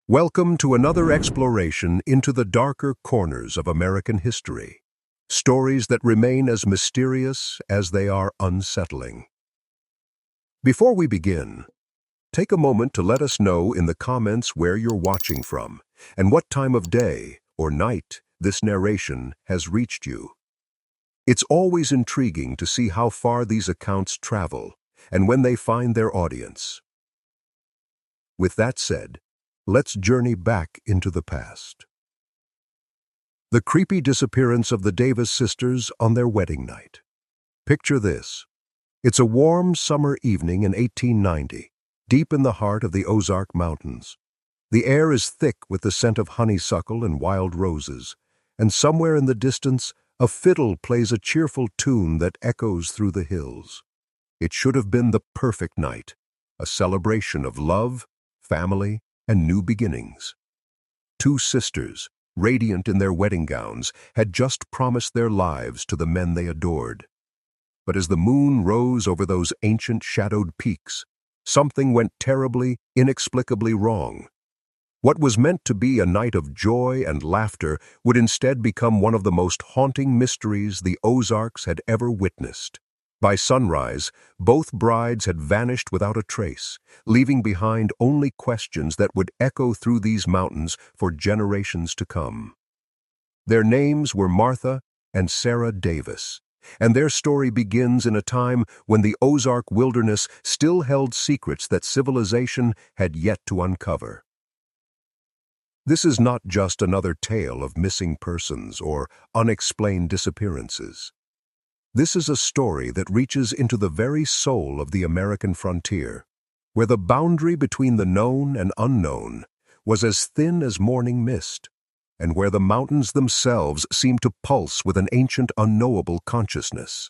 Welcome to another exploration into the darker corners of American history. Stories that remain as mysterious as they are unsettling. Before we begin, take a moment to let us know in the comments where you're watching from and what time of day or night this narration has reached you. It's always intriguing to see how far these accounts travel and when they find their audience. With that said, let's journey back into the past. The creepy disappearance of the Davis sisters on their wedding night. Picture this. It's a warm summer evening in 1890, deep in the heart of the Ozark Mountains. The air is thick with the scent of honeysuckle and wild roses, and somewhere in the distance, a fiddle plays a cheerful tune that echoes through the hills. It should have been the perfect night, a celebration of love, family, and new beginnings. Two sisters, radiant in their wedding gowns, had just promised their lives to the men they adored. But as the moon rose over those ancient shadowed peaks, something went terribly, inexplicably wrong. What was meant to be a night of joy and laughter would instead become one of the most haunting mysteries the Ozarks had ever witnessed. By sunrise, both brides had vanished without a trace, leaving behind only questions that would echo through these mountains for generations to come. Their names were Martha and Sarah Davis, and their story begins in a time when the Ozark wilderness still held secrets that civilization had yet to uncover. This is not just another tale of missing persons or unexplained disappearances. This is a story that reaches into the very soul of the American frontier, where the boundary between the known and unknown was as thin as morning mist, and where the mountains themselves seem to pulse with an ancient unknowable consciousness.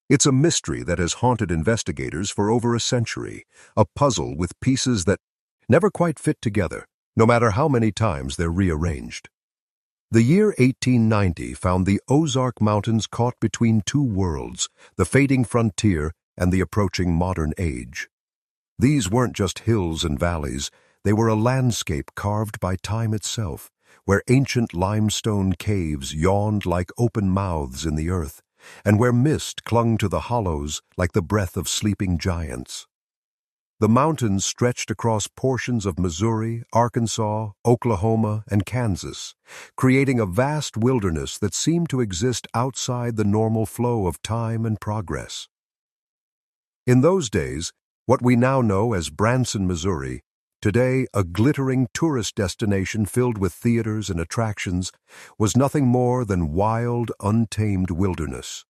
It's a mystery that has haunted investigators for over a century, a puzzle with pieces that never quite fit together, no matter how many times they're rearranged. The year 1890 found the Ozark Mountains caught between two worlds, the fading frontier and the approaching modern age. These weren't just hills and valleys, they were a landscape carved by time itself, where ancient limestone caves yawned like open mouths in the earth, and where mist clung to the hollows like the breath of sleeping giants. The mountains stretched across portions of Missouri, Arkansas, Oklahoma, and Kansas, creating a vast wilderness that seemed to exist outside the normal flow of time and progress. In those days, what we now know as Branson, Missouri, today a glittering tourist destination filled with theaters and attractions, was nothing more than wild, untamed wilderness.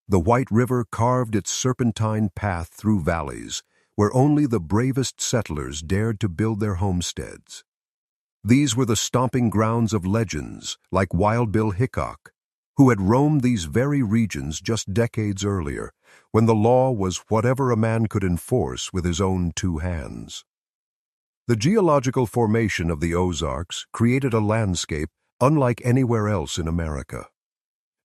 The White River carved its serpentine path through valleys, where only the bravest settlers dared to build their homesteads. These were the stomping grounds of legends like Wild Bill Hickok, who had roamed these very regions just decades earlier, when the law was whatever a man could enforce with his own two hands. The geological formation of the Ozarks created a landscape unlike anywhere else in America.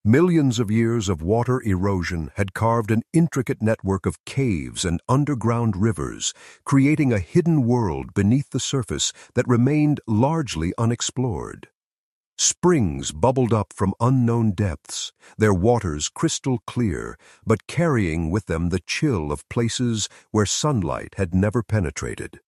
Millions of years of water erosion had carved an intricate network of caves and underground rivers, creating a hidden world beneath the surface that remained largely unexplored. Springs bubbled up from unknown depths, their waters crystal clear, but carrying with them the chill of places where sunlight had never penetrated.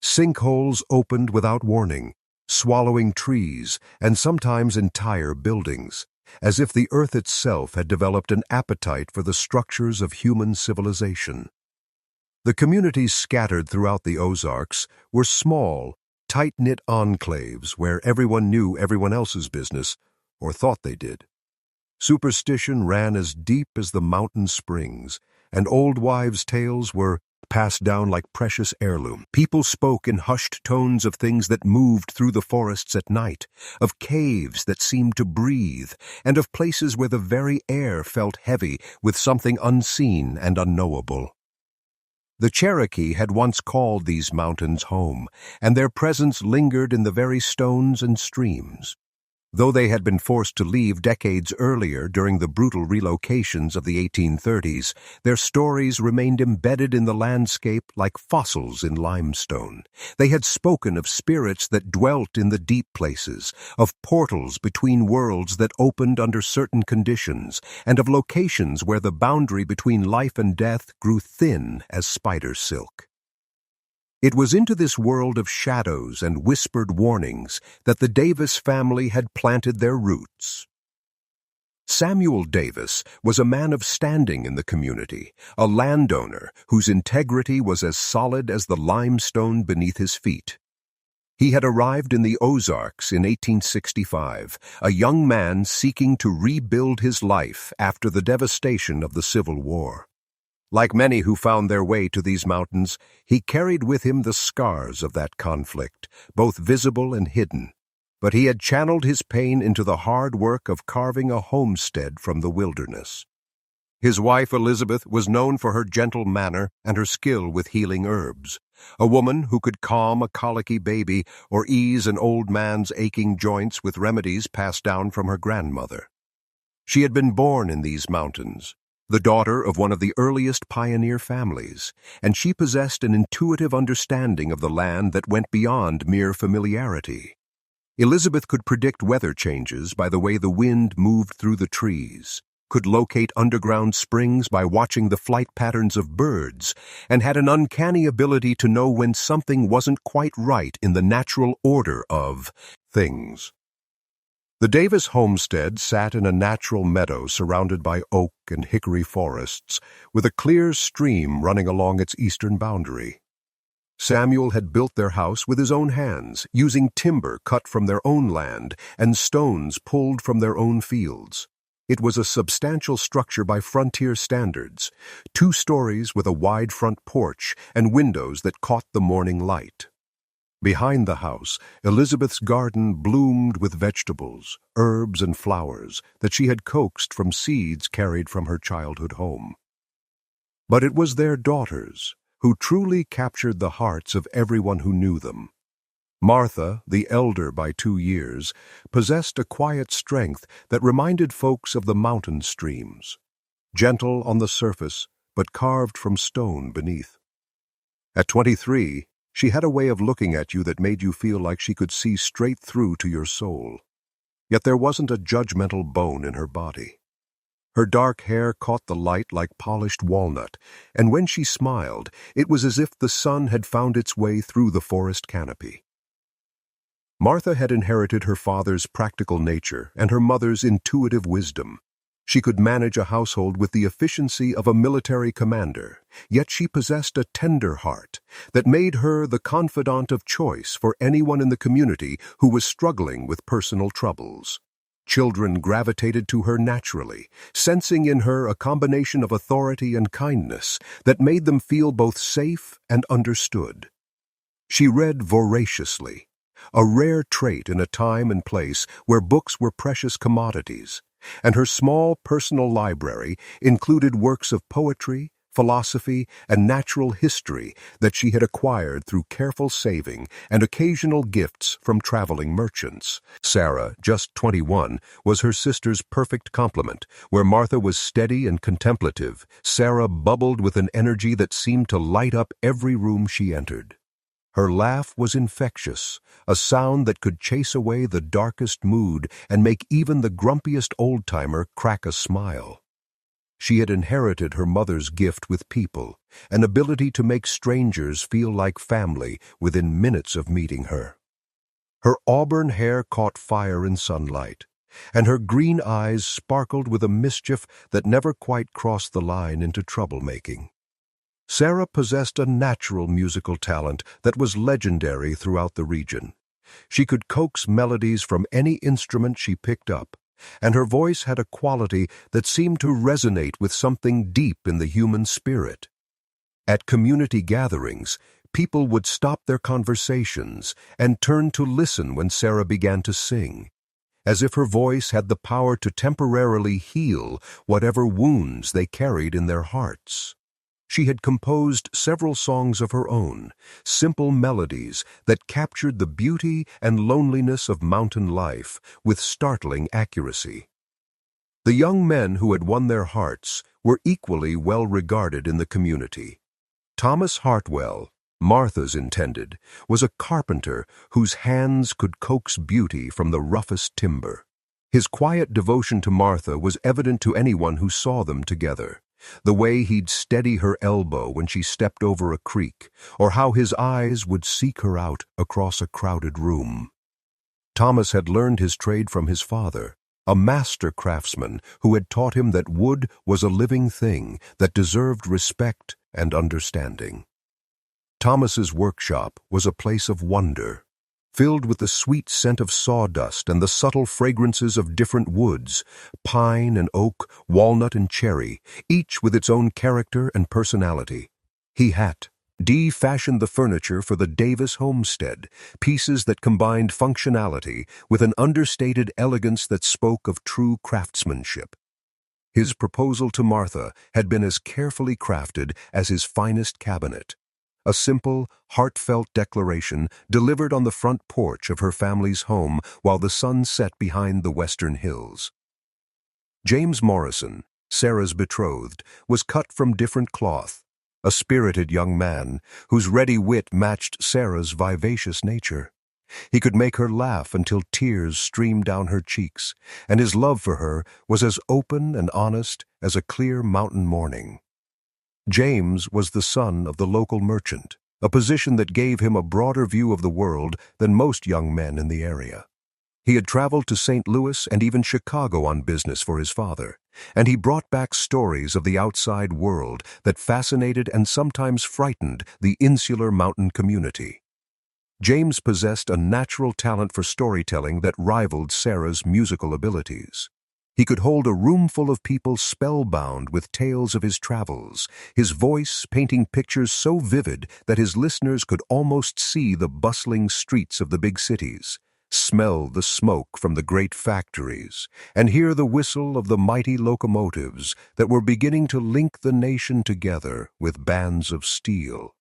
Sinkholes opened without warning, swallowing trees and sometimes entire buildings, as if the earth itself had developed an appetite for the structures of human civilization. The communities scattered throughout the Ozarks were small, tight-knit enclaves where everyone knew everyone else's business, or thought they did. Superstition ran as deep as the mountain springs, and old wives' tales were passed down like precious heirloom. People spoke in hushed tones of things that moved through the forests at night, of caves that seemed to breathe, and of places where the very air felt heavy with something unseen and unknowable. The Cherokee had once called these mountains home, and their presence lingered in the very stones and streams. Though they had been forced to leave decades earlier during the brutal relocations of the 1830s, their stories remained embedded in the landscape like fossils in limestone. They had spoken of spirits that dwelt in the deep places, of portals between worlds that opened under certain conditions, and of locations where the boundary between life and death grew thin as spider silk. It was into this world of shadows and whispered warnings that the Davis family had planted their roots. Samuel Davis was a man of standing in the community, a landowner whose integrity was as solid as the limestone beneath his feet. He had arrived in the Ozarks in 1865, a young man seeking to rebuild his life after the devastation of the Civil War. Like many who found their way to these mountains, he carried with him the scars of that conflict, both visible and hidden. But he had channeled his pain into the hard work of carving a homestead from the wilderness. His wife Elizabeth was known for her gentle manner and her skill with healing herbs, a woman who could calm a colicky baby or ease an old man's aching joints with remedies passed down from her grandmother. She had been born in these mountains, the daughter of one of the earliest pioneer families, and she possessed an intuitive understanding of the land that went beyond mere familiarity. Elizabeth could predict weather changes by the way the wind moved through the trees, could locate underground springs by watching the flight patterns of birds, and had an uncanny ability to know when something wasn't quite right in the natural order of things. The Davis homestead sat in a natural meadow surrounded by oak and hickory forests, with a clear stream running along its eastern boundary. Samuel had built their house with his own hands, using timber cut from their own land and stones pulled from their own fields. It was a substantial structure by frontier standards, 2 stories with a wide front porch and windows that caught the morning light. Behind the house, Elizabeth's garden bloomed with vegetables, herbs, and flowers that she had coaxed from seeds carried from her childhood home. But it was their daughters who truly captured the hearts of everyone who knew them. Martha, the elder by 2 years, possessed a quiet strength that reminded folks of the mountain streams, gentle on the surface but carved from stone beneath. At 23, she had a way of looking at you that made you feel like she could see straight through to your soul. Yet there wasn't a judgmental bone in her body. Her dark hair caught the light like polished walnut, and when she smiled, it was as if the sun had found its way through the forest canopy. Martha had inherited her father's practical nature and her mother's intuitive wisdom. She could manage a household with the efficiency of a military commander, yet she possessed a tender heart that made her the confidant of choice for anyone in the community who was struggling with personal troubles. Children gravitated to her naturally, sensing in her a combination of authority and kindness that made them feel both safe and understood. She read voraciously, a rare trait in a time and place where books were precious commodities, and her small personal library included works of poetry, philosophy, and natural history that she had acquired through careful saving and occasional gifts from traveling merchants. Sarah, just 21, was her sister's perfect complement. Where Martha was steady and contemplative, Sarah bubbled with an energy that seemed to light up every room she entered. Her laugh was infectious, a sound that could chase away the darkest mood and make even the grumpiest old-timer crack a smile. She had inherited her mother's gift with people, an ability to make strangers feel like family within minutes of meeting her. Her auburn hair caught fire in sunlight, and her green eyes sparkled with a mischief that never quite crossed the line into troublemaking. Sarah possessed a natural musical talent that was legendary throughout the region. She could coax melodies from any instrument she picked up, and her voice had a quality that seemed to resonate with something deep in the human spirit. At community gatherings, people would stop their conversations and turn to listen when Sarah began to sing, as if her voice had the power to temporarily heal whatever wounds they carried in their hearts. She had composed several songs of her own, simple melodies that captured the beauty and loneliness of mountain life with startling accuracy. The young men who had won their hearts were equally well regarded in the community. Thomas Hartwell, Martha's intended, was a carpenter whose hands could coax beauty from the roughest timber. His quiet devotion to Martha was evident to anyone who saw them together. The way he'd steady her elbow when she stepped over a creek, or how his eyes would seek her out across a crowded room. Thomas had learned his trade from his father, a master craftsman who had taught him that wood was a living thing that deserved respect and understanding. Thomas's workshop was a place of wonder, filled with the sweet scent of sawdust and the subtle fragrances of different woods, pine and oak, walnut and cherry, each with its own character and personality. He had fashioned the furniture for the Davis homestead, pieces that combined functionality with an understated elegance that spoke of true craftsmanship. His proposal to Martha had been as carefully crafted as his finest cabinet. A simple, heartfelt declaration delivered on the front porch of her family's home while the sun set behind the western hills. James Morrison, Sarah's betrothed, was cut from different cloth, a spirited young man whose ready wit matched Sarah's vivacious nature. He could make her laugh until tears streamed down her cheeks, and his love for her was as open and honest as a clear mountain morning. James was the son of the local merchant, a position that gave him a broader view of the world than most young men in the area. He had traveled to St. Louis and even Chicago on business for his father, and he brought back stories of the outside world that fascinated and sometimes frightened the insular mountain community. James possessed a natural talent for storytelling that rivaled Sarah's musical abilities. He could hold a room full of people spellbound with tales of his travels, his voice painting pictures so vivid that his listeners could almost see the bustling streets of the big cities, smell the smoke from the great factories, and hear the whistle of the mighty locomotives that were beginning to link the nation together with bands of steel.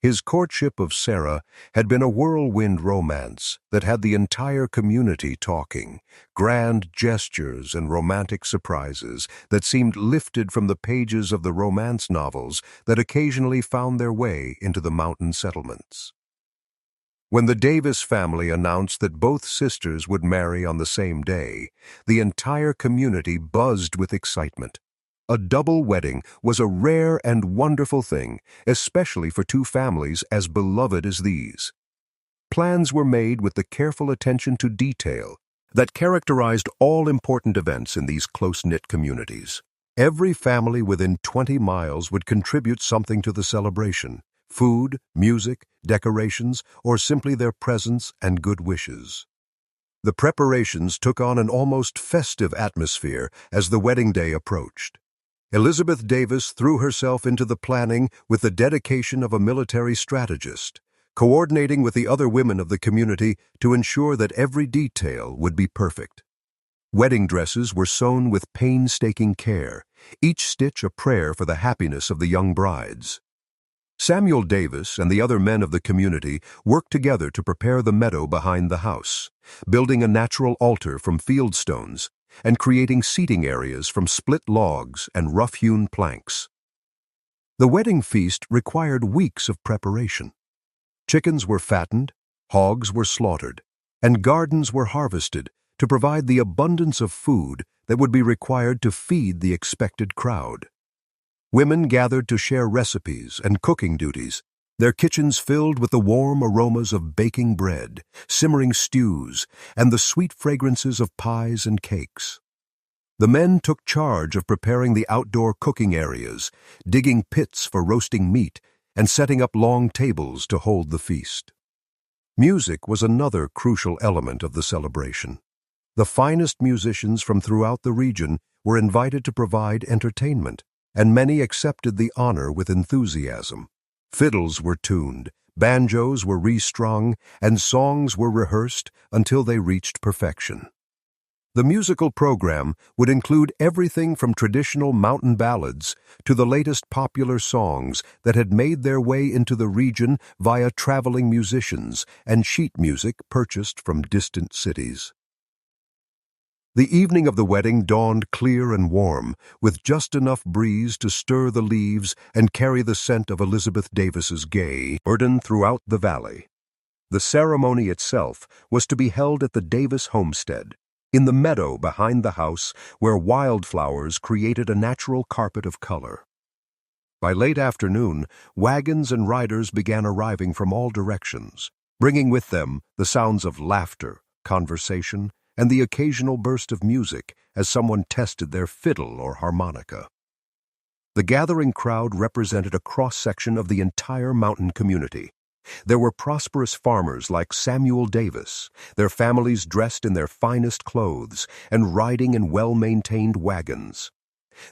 His courtship of Sarah had been a whirlwind romance that had the entire community talking, grand gestures and romantic surprises that seemed lifted from the pages of the romance novels that occasionally found their way into the mountain settlements. When the Davis family announced that both sisters would marry on the same day, the entire community buzzed with excitement. A double wedding was a rare and wonderful thing, especially for two families as beloved as these. Plans were made with the careful attention to detail that characterized all important events in these close-knit communities. Every family within 20 miles would contribute something to the celebration: food, music, decorations, or simply their presence and good wishes. The preparations took on an almost festive atmosphere as the wedding day approached. Elizabeth Davis threw herself into the planning with the dedication of a military strategist, coordinating with the other women of the community to ensure that every detail would be perfect. Wedding dresses were sewn with painstaking care, each stitch a prayer for the happiness of the young brides. Samuel Davis and the other men of the community worked together to prepare the meadow behind the house, building a natural altar from field stones and creating seating areas from split logs and rough-hewn planks. The wedding feast required weeks of preparation. Chickens were fattened, hogs were slaughtered, and gardens were harvested to provide the abundance of food that would be required to feed the expected crowd. Women gathered to share recipes and cooking duties, their kitchens filled with the warm aromas of baking bread, simmering stews, and the sweet fragrances of pies and cakes. The men took charge of preparing the outdoor cooking areas, digging pits for roasting meat, and setting up long tables to hold the feast. Music was another crucial element of the celebration. The finest musicians from throughout the region were invited to provide entertainment, and many accepted the honor with enthusiasm. Fiddles were tuned, banjos were restrung, and songs were rehearsed until they reached perfection. The musical program would include everything from traditional mountain ballads to the latest popular songs that had made their way into the region via traveling musicians and sheet music purchased from distant cities. The evening of the wedding dawned clear and warm, with just enough breeze to stir the leaves and carry the scent of Elizabeth Davis's gay burden throughout the valley. The ceremony itself was to be held at the Davis homestead, in the meadow behind the house where wildflowers created a natural carpet of color. By late afternoon, wagons and riders began arriving from all directions, bringing with them the sounds of laughter, conversation, and the occasional burst of music as someone tested their fiddle or harmonica. The gathering crowd represented a cross-section of the entire mountain community. There were prosperous farmers like Samuel Davis, their families dressed in their finest clothes and riding in well-maintained wagons.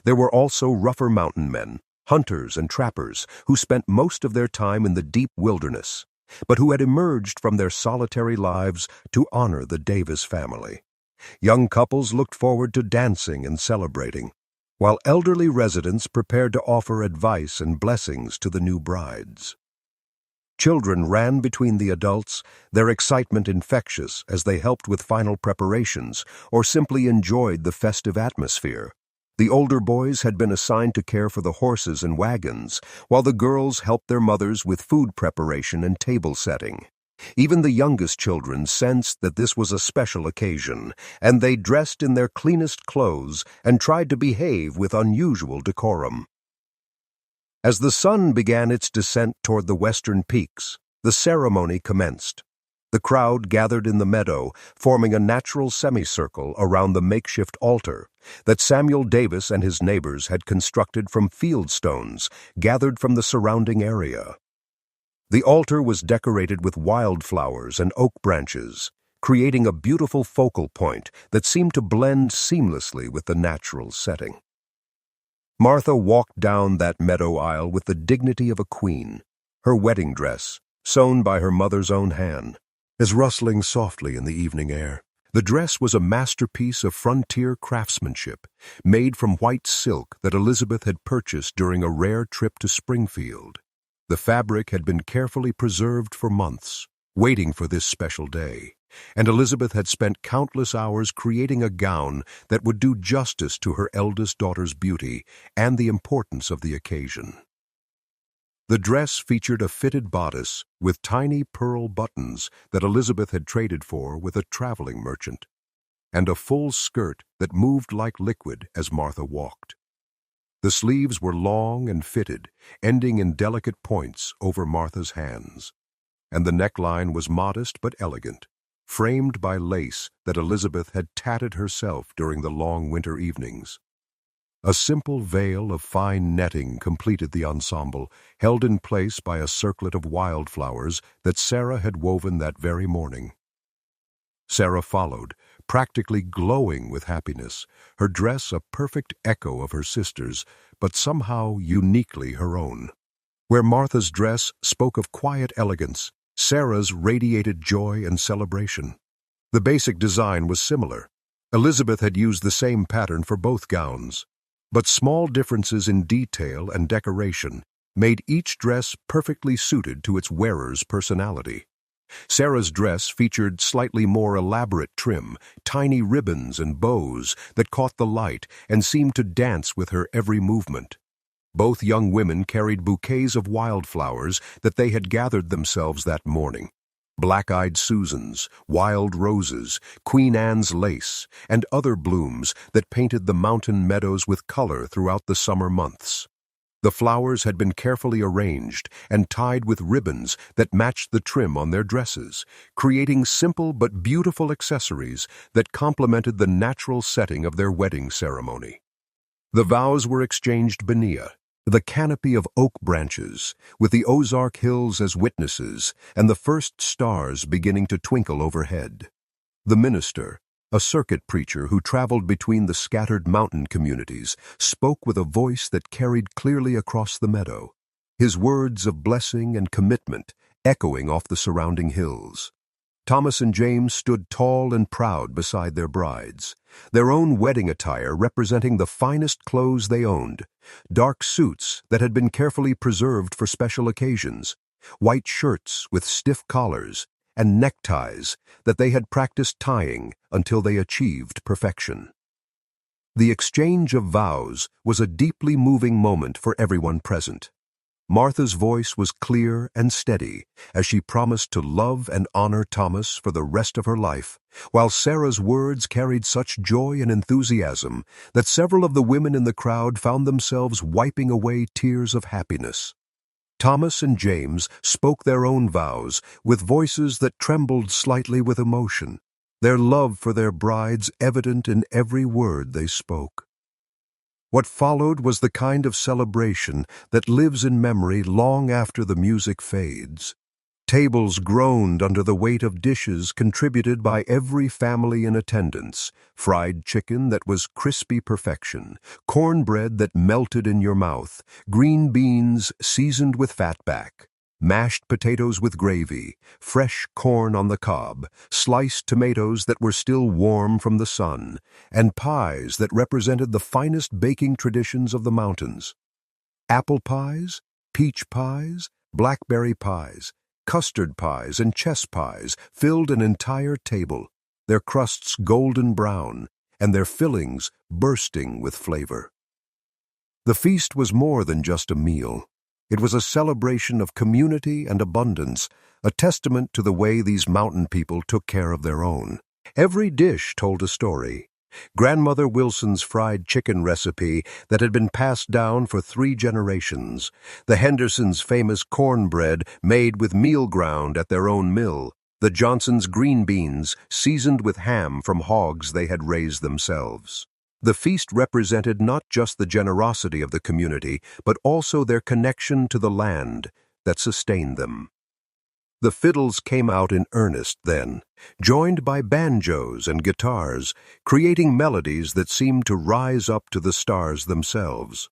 There were also rougher mountain men, hunters and trappers, who spent most of their time in the deep wilderness, but who had emerged from their solitary lives to honor the Davis family. Young couples looked forward to dancing and celebrating, while elderly residents prepared to offer advice and blessings to the new brides. Children ran between the adults, their excitement infectious as they helped with final preparations or simply enjoyed the festive atmosphere. The older boys had been assigned to care for the horses and wagons, while the girls helped their mothers with food preparation and table setting. Even the youngest children sensed that this was a special occasion, and they dressed in their cleanest clothes and tried to behave with unusual decorum. As the sun began its descent toward the western peaks, the ceremony commenced. The crowd gathered in the meadow, forming a natural semicircle around the makeshift altar that Samuel Davis and his neighbors had constructed from field stones gathered from the surrounding area. The altar was decorated with wildflowers and oak branches, creating a beautiful focal point that seemed to blend seamlessly with the natural setting. Martha walked down that meadow aisle with the dignity of a queen, her wedding dress, sewn by her mother's own hand, is rustling softly in the evening air. The dress was a masterpiece of frontier craftsmanship, made from white silk that Elizabeth had purchased during a rare trip to Springfield. The fabric had been carefully preserved for months, waiting for this special day, and Elizabeth had spent countless hours creating a gown that would do justice to her eldest daughter's beauty and the importance of the occasion. The dress featured a fitted bodice with tiny pearl buttons that Elizabeth had traded for with a traveling merchant, and a full skirt that moved like liquid as Martha walked. The sleeves were long and fitted, ending in delicate points over Martha's hands, and the neckline was modest but elegant, framed by lace that Elizabeth had tatted herself during the long winter evenings. A simple veil of fine netting completed the ensemble, held in place by a circlet of wildflowers that Sarah had woven that very morning. Sarah followed, practically glowing with happiness, her dress a perfect echo of her sister's, but somehow uniquely her own. Where Martha's dress spoke of quiet elegance, Sarah's radiated joy and celebration. The basic design was similar. Elizabeth had used the same pattern for both gowns, but small differences in detail and decoration made each dress perfectly suited to its wearer's personality. Sarah's dress featured slightly more elaborate trim, tiny ribbons and bows that caught the light and seemed to dance with her every movement. Both young women carried bouquets of wildflowers that they had gathered themselves that morning. Black-eyed Susans, wild roses, Queen Anne's lace, and other blooms that painted the mountain meadows with color throughout the summer months. The flowers had been carefully arranged and tied with ribbons that matched the trim on their dresses, creating simple but beautiful accessories that complemented the natural setting of their wedding ceremony. The vows were exchanged beneath the canopy of oak branches, with the Ozark Hills as witnesses and the first stars beginning to twinkle overhead. The minister, a circuit preacher who traveled between the scattered mountain communities, spoke with a voice that carried clearly across the meadow, his words of blessing and commitment echoing off the surrounding hills. Thomas and James stood tall and proud beside their brides, their own wedding attire representing the finest clothes they owned, dark suits that had been carefully preserved for special occasions, white shirts with stiff collars, and neckties that they had practiced tying until they achieved perfection. The exchange of vows was a deeply moving moment for everyone present. Martha's voice was clear and steady as she promised to love and honor Thomas for the rest of her life, while Sarah's words carried such joy and enthusiasm that several of the women in the crowd found themselves wiping away tears of happiness. Thomas and James spoke their own vows with voices that trembled slightly with emotion, their love for their brides evident in every word they spoke. What followed was the kind of celebration that lives in memory long after the music fades. Tables groaned under the weight of dishes contributed by every family in attendance, fried chicken that was crispy perfection, cornbread that melted in your mouth, green beans seasoned with fatback, mashed potatoes with gravy, fresh corn on the cob, sliced tomatoes that were still warm from the sun, and pies that represented the finest baking traditions of the mountains. Apple pies, peach pies, blackberry pies, custard pies, and chess pies filled an entire table, their crusts golden brown, and their fillings bursting with flavor. The feast was more than just a meal. It was a celebration of community and abundance, a testament to the way these mountain people took care of their own. Every dish told a story. Grandmother Wilson's fried chicken recipe that had been passed down for 3 generations, the Hendersons' famous cornbread made with meal ground at their own mill, the Johnsons' green beans seasoned with ham from hogs they had raised themselves. The feast represented not just the generosity of the community, but also their connection to the land that sustained them. The fiddles came out in earnest then, joined by banjos and guitars, creating melodies that seemed to rise up to the stars themselves.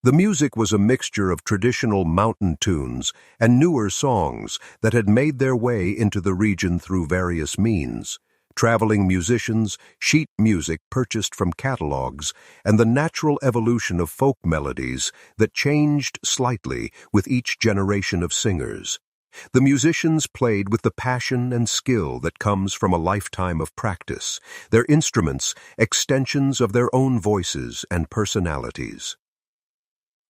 The music was a mixture of traditional mountain tunes and newer songs that had made their way into the region through various means. Traveling musicians, sheet music purchased from catalogs, and the natural evolution of folk melodies that changed slightly with each generation of singers. The musicians played with the passion and skill that comes from a lifetime of practice, their instruments extensions of their own voices and personalities.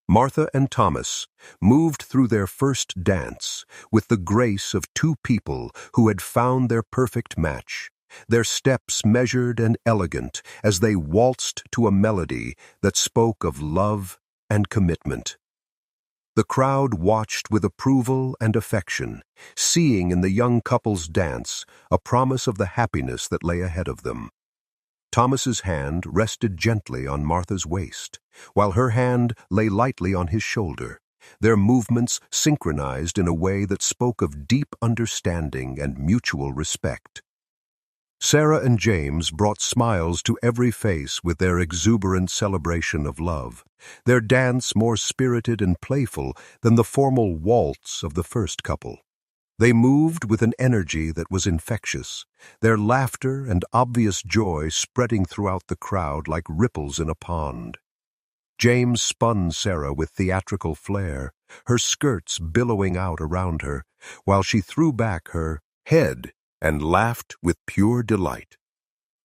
Martha and Thomas moved through their first dance with the grace of 2 people who had found their perfect match, their steps measured and elegant as they waltzed to a melody that spoke of love and commitment. The crowd watched with approval and affection, seeing in the young couple's dance a promise of the happiness that lay ahead of them. Thomas's hand rested gently on Martha's waist, while her hand lay lightly on his shoulder, their movements synchronized in a way that spoke of deep understanding and mutual respect. Sarah and James brought smiles to every face with their exuberant celebration of love, their dance more spirited and playful than the formal waltz of the first couple. They moved with an energy that was infectious, their laughter and obvious joy spreading throughout the crowd like ripples in a pond. James spun Sarah with theatrical flair, her skirts billowing out around her, while she threw back her head and laughed with pure delight.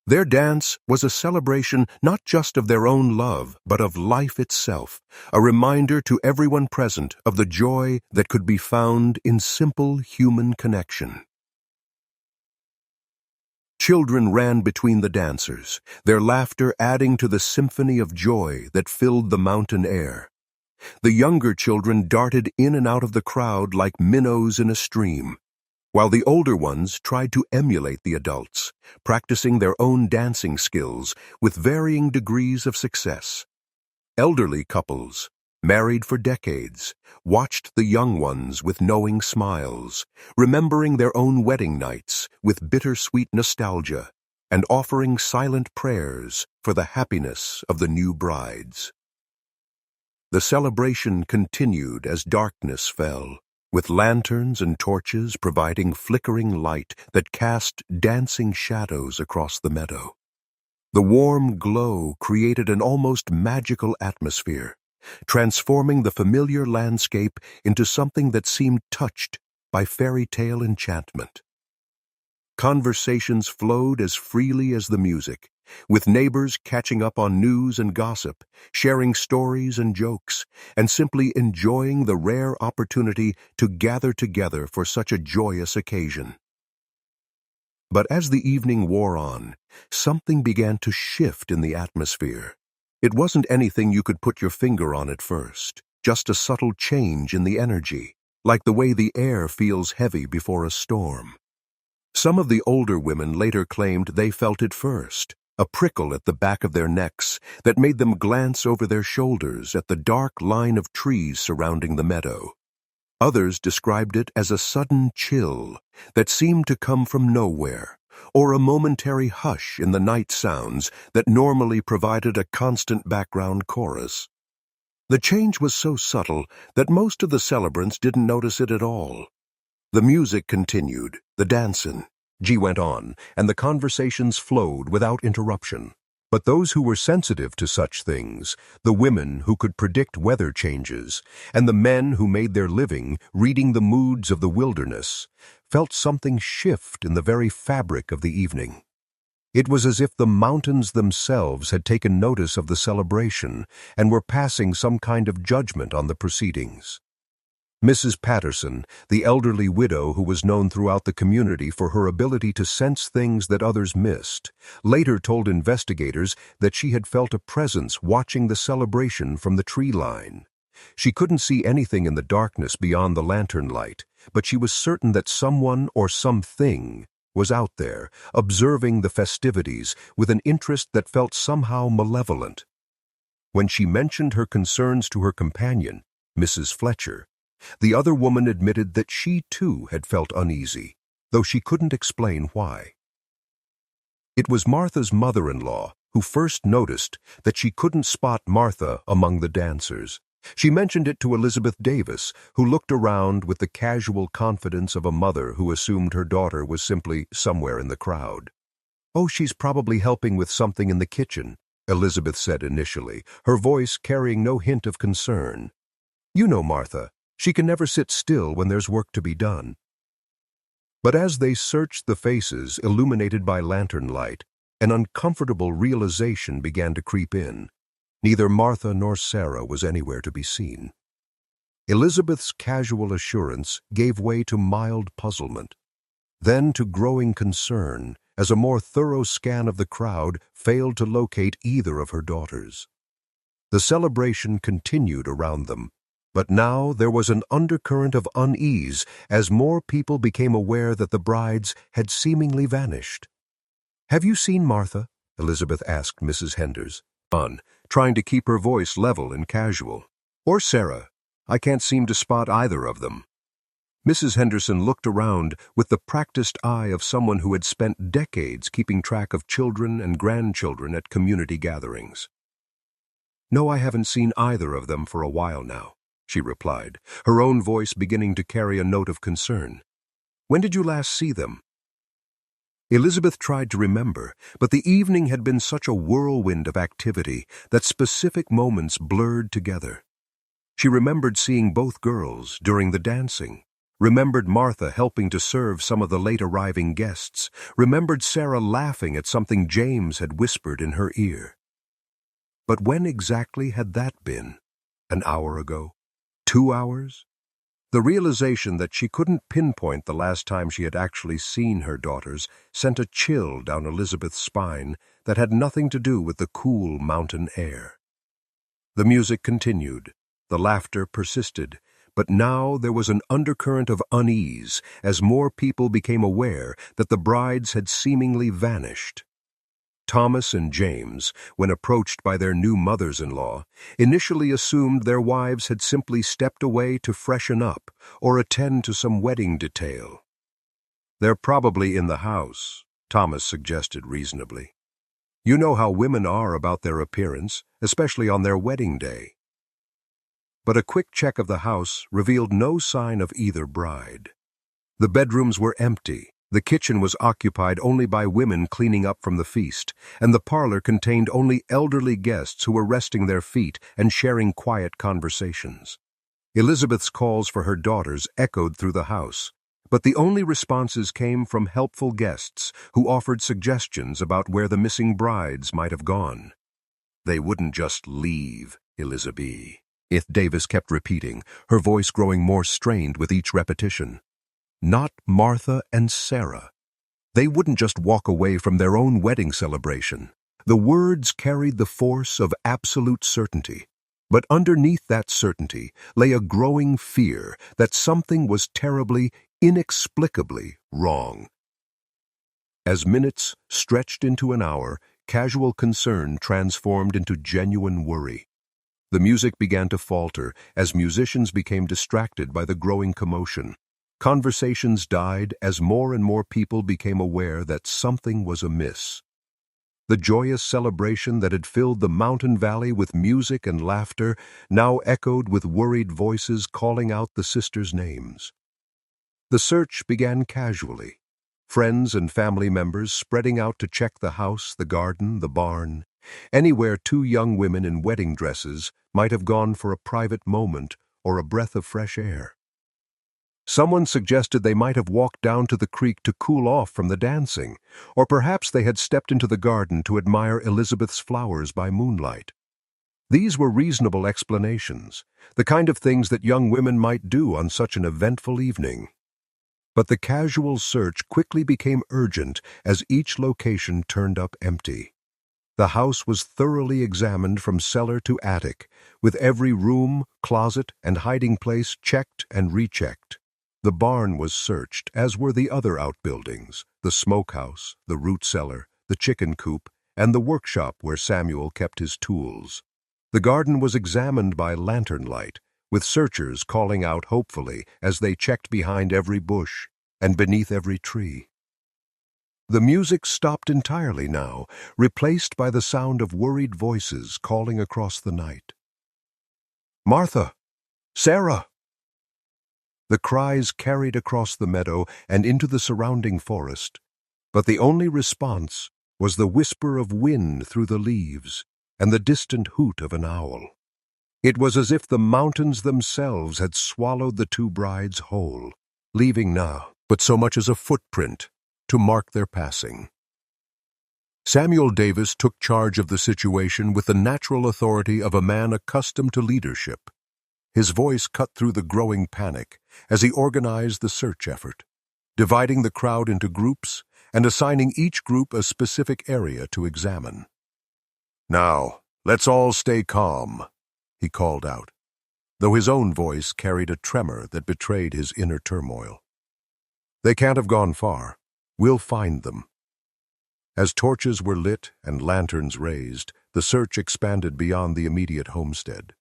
Their dance was a celebration not just of their own love, but of life itself, a reminder to everyone present of the joy that could be found in simple human connection. Children ran between the dancers, their laughter adding to the symphony of joy that filled the mountain air. The younger children darted in and out of the crowd like minnows in a stream, while the older ones tried to emulate the adults, practicing their own dancing skills with varying degrees of success. Elderly couples, married for decades, watched the young ones with knowing smiles, remembering their own wedding nights with bittersweet nostalgia, and offering silent prayers for the happiness of the new brides. The celebration continued as darkness fell, with lanterns and torches providing flickering light that cast dancing shadows across the meadow. The warm glow created an almost magical atmosphere, transforming the familiar landscape into something that seemed touched by fairy tale enchantment. Conversations flowed as freely as the music, with neighbors catching up on news and gossip, sharing stories and jokes, and simply enjoying the rare opportunity to gather together for such a joyous occasion. But as the evening wore on, something began to shift in the atmosphere. It wasn't anything you could put your finger on at first, just a subtle change in the energy, like the way the air feels heavy before a storm. Some of the older women later claimed they felt it first, a prickle at the back of their necks that made them glance over their shoulders at the dark line of trees surrounding the meadow. Others described it as a sudden chill that seemed to come from nowhere, or a momentary hush in the night sounds that normally provided a constant background chorus. The change was so subtle that most of the celebrants didn't notice it at all. The music continued, the dancing, G went on, and the conversations flowed without interruption. But those who were sensitive to such things, the women who could predict weather changes, and the men who made their living reading the moods of the wilderness, felt something shift in the very fabric of the evening. It was as if the mountains themselves had taken notice of the celebration and were passing some kind of judgment on the proceedings. Mrs. Patterson, the elderly widow who was known throughout the community for her ability to sense things that others missed, later told investigators that she had felt a presence watching the celebration from the tree line. She couldn't see anything in the darkness beyond the lantern light, but she was certain that someone or something was out there, observing the festivities with an interest that felt somehow malevolent. When she mentioned her concerns to her companion, Mrs. Fletcher, the other woman admitted that she too had felt uneasy, though she couldn't explain why. It was Martha's mother-in-law who first noticed that she couldn't spot Martha among the dancers. She mentioned it to Elizabeth Davis, who looked around with the casual confidence of a mother who assumed her daughter was simply somewhere in the crowd. "Oh, she's probably helping with something in the kitchen," Elizabeth said initially, her voice carrying no hint of concern. "You know Martha. She can never sit still when there's work to be done." But as they searched the faces illuminated by lantern light, an uncomfortable realization began to creep in. Neither Martha nor Sarah was anywhere to be seen. Elizabeth's casual assurance gave way to mild puzzlement, then to growing concern as a more thorough scan of the crowd failed to locate either of her daughters. The celebration continued around them, but now there was an undercurrent of unease as more people became aware that the brides had seemingly vanished. "Have you seen Martha?" Elizabeth asked Mrs. Henders, trying to keep her voice level and casual. "Or Sarah? I can't seem to spot either of them." Mrs. Henderson looked around with the practiced eye of someone who had spent decades keeping track of children and grandchildren at community gatherings. "No, I haven't seen either of them for a while now," she replied, her own voice beginning to carry a note of concern. "When did you last see them?" Elizabeth tried to remember, but the evening had been such a whirlwind of activity that specific moments blurred together. She remembered seeing both girls during the dancing, remembered Martha helping to serve some of the late-arriving guests, remembered Sarah laughing at something James had whispered in her ear. But when exactly had that been? An hour ago? 2 hours? The realization that she couldn't pinpoint the last time she had actually seen her daughters sent a chill down Elizabeth's spine that had nothing to do with the cool mountain air. The music continued, the laughter persisted, but now there was an undercurrent of unease as more people became aware that the brides had seemingly vanished. Thomas and James, when approached by their new mothers-in-law, initially assumed their wives had simply stepped away to freshen up or attend to some wedding detail. "They're probably in the house," Thomas suggested reasonably. "You know how women are about their appearance, especially on their wedding day." But a quick check of the house revealed no sign of either bride. The bedrooms were empty, the kitchen was occupied only by women cleaning up from the feast, and the parlor contained only elderly guests who were resting their feet and sharing quiet conversations. Elizabeth's calls for her daughters echoed through the house, but the only responses came from helpful guests who offered suggestions about where the missing brides might have gone. "They wouldn't just leave, Elizabeth," Davis kept repeating, her voice growing more strained with each repetition. "Not Martha and Sarah. They wouldn't just walk away from their own wedding celebration." The words carried the force of absolute certainty, but underneath that certainty lay a growing fear that something was terribly, inexplicably wrong. As minutes stretched into an hour, casual concern transformed into genuine worry. The music began to falter as musicians became distracted by the growing commotion. Conversations died as more and more people became aware that something was amiss. The joyous celebration that had filled the mountain valley with music and laughter now echoed with worried voices calling out the sisters' names. The search began casually, friends and family members spreading out to check the house, the garden, the barn, anywhere two young women in wedding dresses might have gone for a private moment or a breath of fresh air. Someone suggested they might have walked down to the creek to cool off from the dancing, or perhaps they had stepped into the garden to admire Elizabeth's flowers by moonlight. These were reasonable explanations, the kind of things that young women might do on such an eventful evening. But the casual search quickly became urgent as each location turned up empty. The house was thoroughly examined from cellar to attic, with every room, closet, and hiding place checked and rechecked. The barn was searched, as were the other outbuildings, the smokehouse, the root cellar, the chicken coop, and the workshop where Samuel kept his tools. The garden was examined by lantern light, with searchers calling out hopefully as they checked behind every bush and beneath every tree. The music stopped entirely now, replaced by the sound of worried voices calling across the night. "Martha! Sarah!" The cries carried across the meadow and into the surrounding forest, but the only response was the whisper of wind through the leaves and the distant hoot of an owl. It was as if the mountains themselves had swallowed the two brides whole, leaving now but so much as a footprint to mark their passing. Samuel Davis took charge of the situation with the natural authority of a man accustomed to leadership. His voice cut through the growing panic as he organized the search effort, dividing the crowd into groups and assigning each group a specific area to examine. "Now, let's all stay calm," he called out, though his own voice carried a tremor that betrayed his inner turmoil. "They can't have gone far. We'll find them." As torches were lit and lanterns raised, the search expanded beyond the immediate homestead.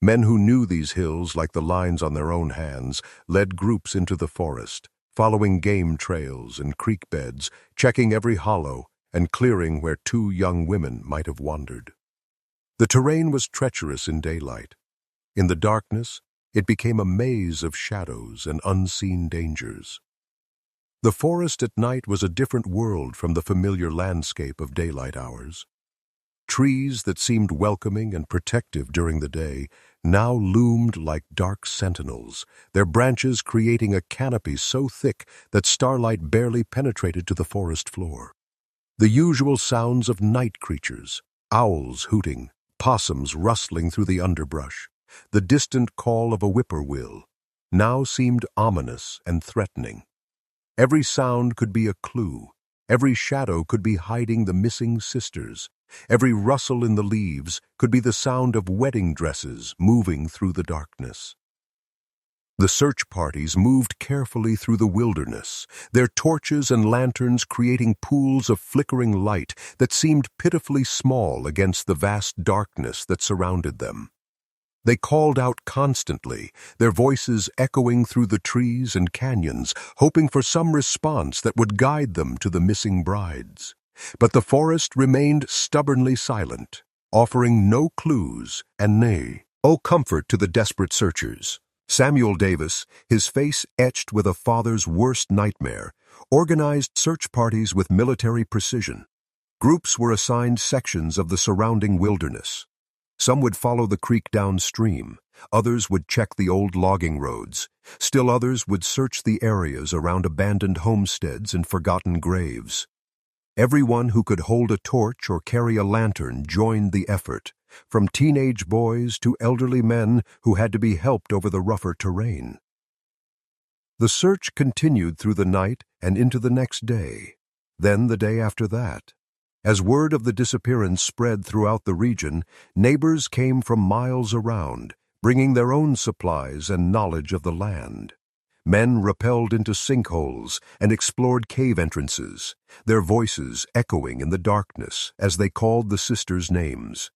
Men who knew these hills like the lines on their own hands led groups into the forest, following game trails and creek beds, checking every hollow and clearing where two young women might have wandered. The terrain was treacherous in daylight. In the darkness, it became a maze of shadows and unseen dangers. The forest at night was a different world from the familiar landscape of daylight hours. Trees that seemed welcoming and protective during the day now loomed like dark sentinels, their branches creating a canopy so thick that starlight barely penetrated to the forest floor. The usual sounds of night creatures, owls hooting, possums rustling through the underbrush, the distant call of a whippoorwill, now seemed ominous and threatening. Every sound could be a clue. Every shadow could be hiding the missing sisters. Every rustle in the leaves could be the sound of wedding dresses moving through the darkness. The search parties moved carefully through the wilderness, their torches and lanterns creating pools of flickering light that seemed pitifully small against the vast darkness that surrounded them. They called out constantly, their voices echoing through the trees and canyons, hoping for some response that would guide them to the missing brides. But the forest remained stubbornly silent, offering no clues and nay, Oh, comfort to the desperate searchers. Samuel Davis, his face etched with a father's worst nightmare, organized search parties with military precision. Groups were assigned sections of the surrounding wilderness. Some would follow the creek downstream, others would check the old logging roads, still others would search the areas around abandoned homesteads and forgotten graves. Everyone who could hold a torch or carry a lantern joined the effort, from teenage boys to elderly men who had to be helped over the rougher terrain. The search continued through the night and into the next day, then the day after that. As word of the disappearance spread throughout the region, neighbors came from miles around, bringing their own supplies and knowledge of the land. Men rappelled into sinkholes and explored cave entrances, their voices echoing in the darkness as they called the sisters' names.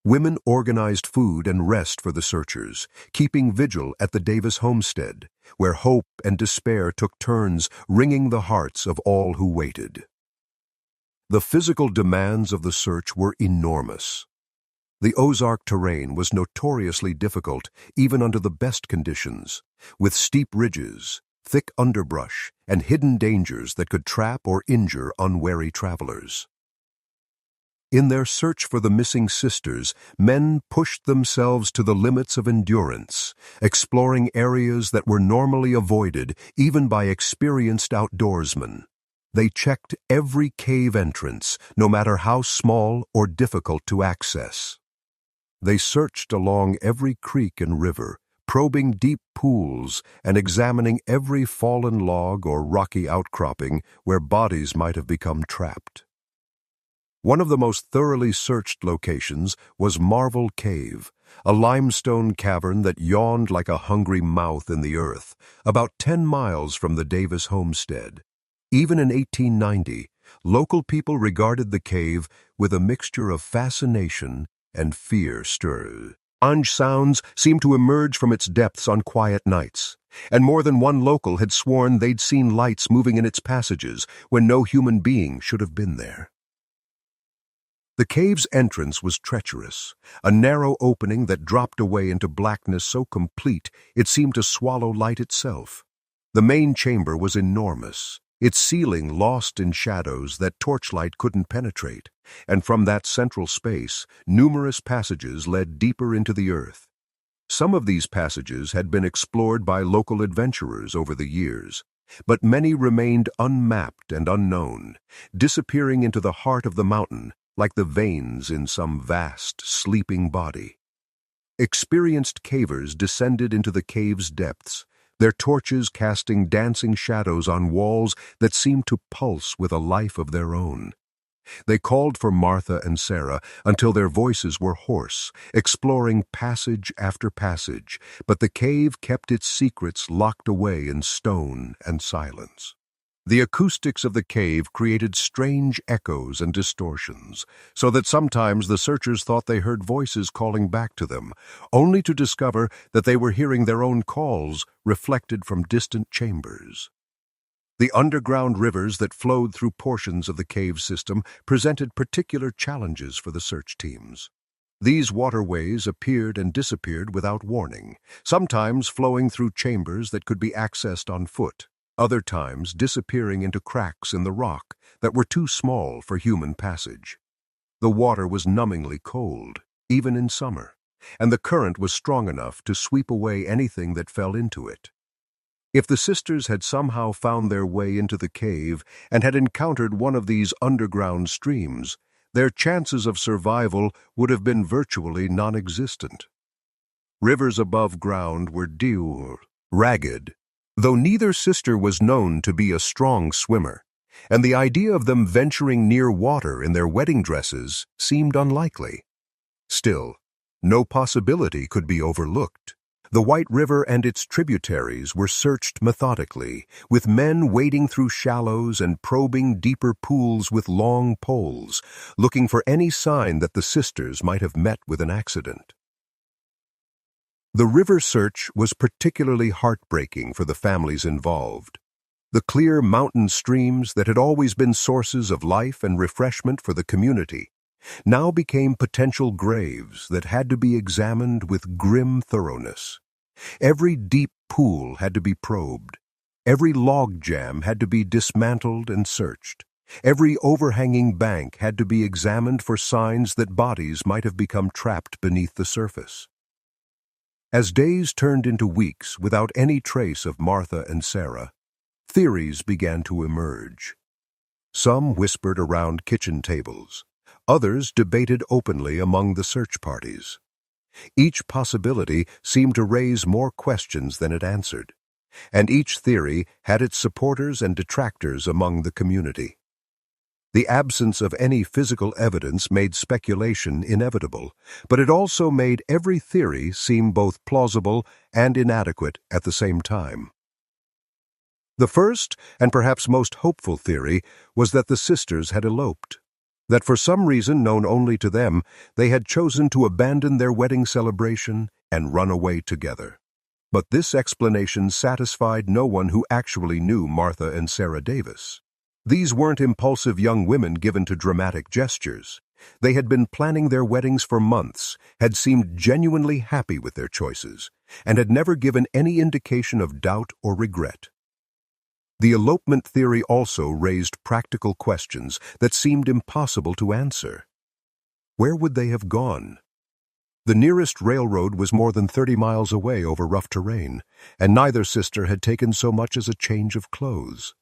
Women organized food and rest for the searchers, keeping vigil at the Davis homestead, where hope and despair took turns, wringing the hearts of all who waited. The physical demands of the search were enormous. The Ozark terrain was notoriously difficult even under the best conditions, with steep ridges, thick underbrush, and hidden dangers that could trap or injure unwary travelers. In their search for the missing sisters, men pushed themselves to the limits of endurance, exploring areas that were normally avoided even by experienced outdoorsmen. They checked every cave entrance, no matter how small or difficult to access. They searched along every creek and river, probing deep pools and examining every fallen log or rocky outcropping where bodies might have become trapped. One of the most thoroughly searched locations was Marvel Cave, a limestone cavern that yawned like a hungry mouth in the earth, about 10 miles from the Davis homestead. Even in 1890, local people regarded the cave with a mixture of fascination and fear stirred. Strange sounds seemed to emerge from its depths on quiet nights, and more than one local had sworn they'd seen lights moving in its passages when no human being should have been there. The cave's entrance was treacherous, a narrow opening that dropped away into blackness so complete it seemed to swallow light itself. The main chamber was enormous, its ceiling lost in shadows that torchlight couldn't penetrate, and from that central space, numerous passages led deeper into the earth. Some of these passages had been explored by local adventurers over the years, but many remained unmapped and unknown, disappearing into the heart of the mountain like the veins in some vast, sleeping body. Experienced cavers descended into the cave's depths, their torches casting dancing shadows on walls that seemed to pulse with a life of their own. They called for Martha and Sarah until their voices were hoarse, exploring passage after passage, but the cave kept its secrets locked away in stone and silence. The acoustics of the cave created strange echoes and distortions, so that sometimes the searchers thought they heard voices calling back to them, only to discover that they were hearing their own calls reflected from distant chambers. The underground rivers that flowed through portions of the cave system presented particular challenges for the search teams. These waterways appeared and disappeared without warning, sometimes flowing through chambers that could be accessed on foot, other times disappearing into cracks in the rock that were too small for human passage. The water was numbingly cold, even in summer, and the current was strong enough to sweep away anything that fell into it. If the sisters had somehow found their way into the cave and had encountered one of these underground streams, their chances of survival would have been virtually non-existent. Rivers above ground were ragged, though neither sister was known to be a strong swimmer, and the idea of them venturing near water in their wedding dresses seemed unlikely. Still, no possibility could be overlooked. The White River and its tributaries were searched methodically, with men wading through shallows and probing deeper pools with long poles, looking for any sign that the sisters might have met with an accident. The river search was particularly heartbreaking for the families involved. The clear mountain streams that had always been sources of life and refreshment for the community now became potential graves that had to be examined with grim thoroughness. Every deep pool had to be probed. Every log jam had to be dismantled and searched. Every overhanging bank had to be examined for signs that bodies might have become trapped beneath the surface. As days turned into weeks without any trace of Martha and Sarah, theories began to emerge. Some whispered around kitchen tables. Others debated openly among the search parties. Each possibility seemed to raise more questions than it answered, and each theory had its supporters and detractors among the community. The absence of any physical evidence made speculation inevitable, but it also made every theory seem both plausible and inadequate at the same time. The first, and perhaps most hopeful theory, was that the sisters had eloped. That for some reason known only to them, they had chosen to abandon their wedding celebration and run away together. But this explanation satisfied no one who actually knew Martha and Sarah Davis. These weren't impulsive young women given to dramatic gestures. They had been planning their weddings for months, had seemed genuinely happy with their choices, and had never given any indication of doubt or regret. The elopement theory also raised practical questions that seemed impossible to answer. Where would they have gone? The nearest railroad was more than 30 miles away over rough terrain, and neither sister had taken so much as a change of clothes.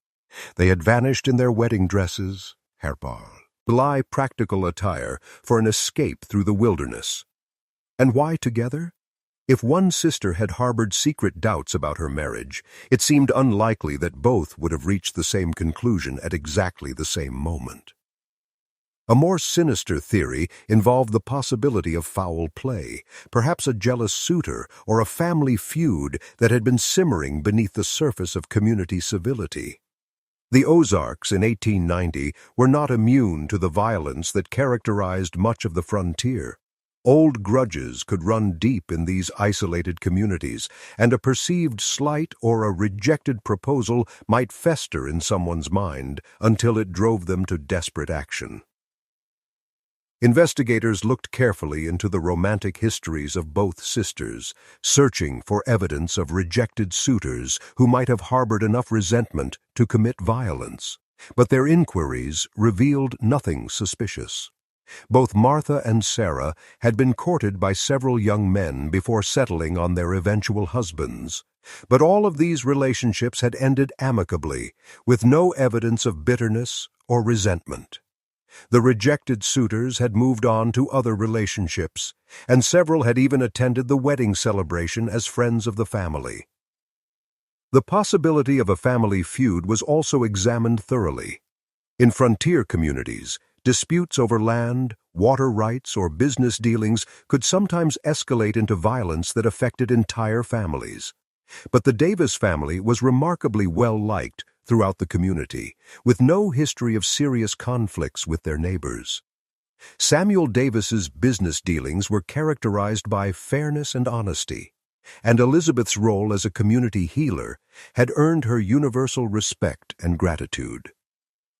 They had vanished in their wedding dresses, lie practical attire for an escape through the wilderness. And why together? If one sister had harbored secret doubts about her marriage, it seemed unlikely that both would have reached the same conclusion at exactly the same moment. A more sinister theory involved the possibility of foul play, perhaps a jealous suitor or a family feud that had been simmering beneath the surface of community civility. The Ozarks in 1890 were not immune to the violence that characterized much of the frontier. Old grudges could run deep in these isolated communities, and a perceived slight or a rejected proposal might fester in someone's mind until it drove them to desperate action. Investigators looked carefully into the romantic histories of both sisters, searching for evidence of rejected suitors who might have harbored enough resentment to commit violence. But their inquiries revealed nothing suspicious. Both Martha and Sarah had been courted by several young men before settling on their eventual husbands. But all of these relationships had ended amicably, with no evidence of bitterness or resentment. The rejected suitors had moved on to other relationships, and several had even attended the wedding celebration as friends of the family. The possibility of a family feud was also examined thoroughly. In frontier communities, disputes over land, water rights, or business dealings could sometimes escalate into violence that affected entire families. But the Davis family was remarkably well-liked throughout the community, with no history of serious conflicts with their neighbors. Samuel Davis's business dealings were characterized by fairness and honesty, and Elizabeth's role as a community healer had earned her universal respect and gratitude.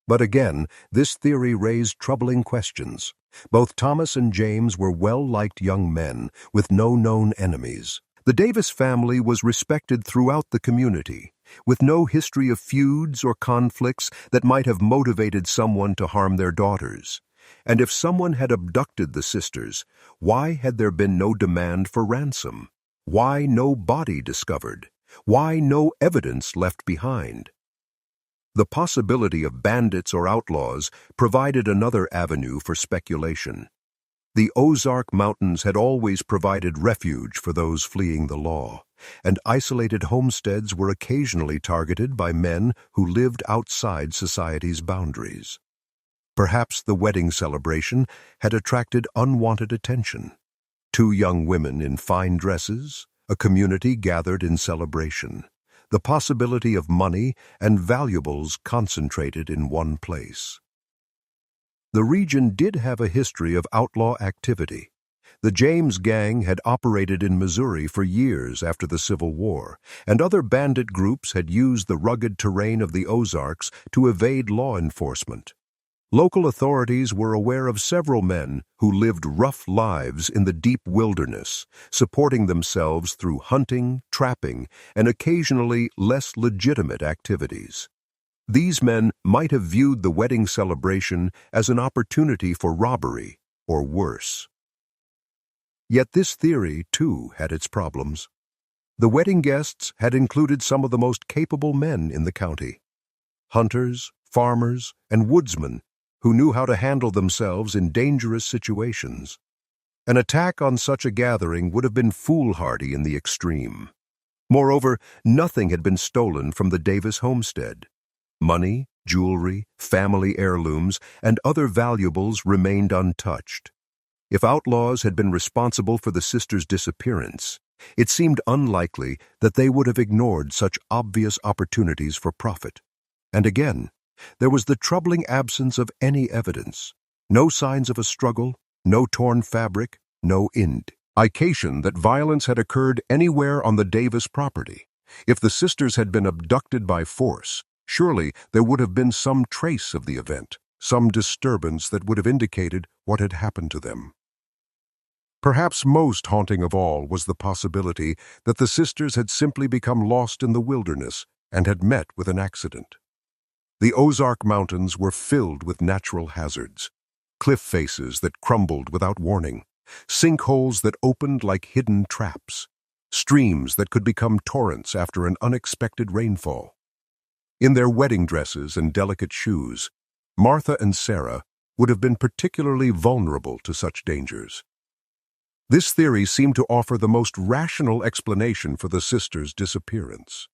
But again, this theory raised troubling questions. Both Thomas and James were well-liked young men with no known enemies. The Davis family was respected throughout the community, with no history of feuds or conflicts that might have motivated someone to harm their daughters. And if someone had abducted the sisters, why had there been no demand for ransom? Why no body discovered? Why no evidence left behind? The possibility of bandits or outlaws provided another avenue for speculation. The Ozark Mountains had always provided refuge for those fleeing the law, and isolated homesteads were occasionally targeted by men who lived outside society's boundaries. Perhaps the wedding celebration had attracted unwanted attention. 2 young women in fine dresses, a community gathered in celebration. The possibility of money and valuables concentrated in one place. The region did have a history of outlaw activity. The James Gang had operated in Missouri for years after the Civil War, and other bandit groups had used the rugged terrain of the Ozarks to evade law enforcement. Local authorities were aware of several men who lived rough lives in the deep wilderness, supporting themselves through hunting, trapping, and occasionally less legitimate activities. These men might have viewed the wedding celebration as an opportunity for robbery, or worse. Yet this theory, too, had its problems. The wedding guests had included some of the most capable men in the county. Hunters, farmers, and woodsmen who knew how to handle themselves in dangerous situations. An attack on such a gathering would have been foolhardy in the extreme. Moreover, nothing had been stolen from the Davis homestead. Money, jewelry, family heirlooms, and other valuables remained untouched. If outlaws had been responsible for the sisters' disappearance, it seemed unlikely that they would have ignored such obvious opportunities for profit. And again, there was the troubling absence of any evidence. No signs of a struggle, no torn fabric, no indication that violence had occurred anywhere on the Davis property. If the sisters had been abducted by force, surely there would have been some trace of the event, some disturbance that would have indicated what had happened to them. Perhaps most haunting of all was the possibility that the sisters had simply become lost in the wilderness and had met with an accident. The Ozark Mountains were filled with natural hazards, cliff faces that crumbled without warning, sinkholes that opened like hidden traps, streams that could become torrents after an unexpected rainfall. In their wedding dresses and delicate shoes, Martha and Sarah would have been particularly vulnerable to such dangers. This theory seemed to offer the most rational explanation for the sisters' disappearance.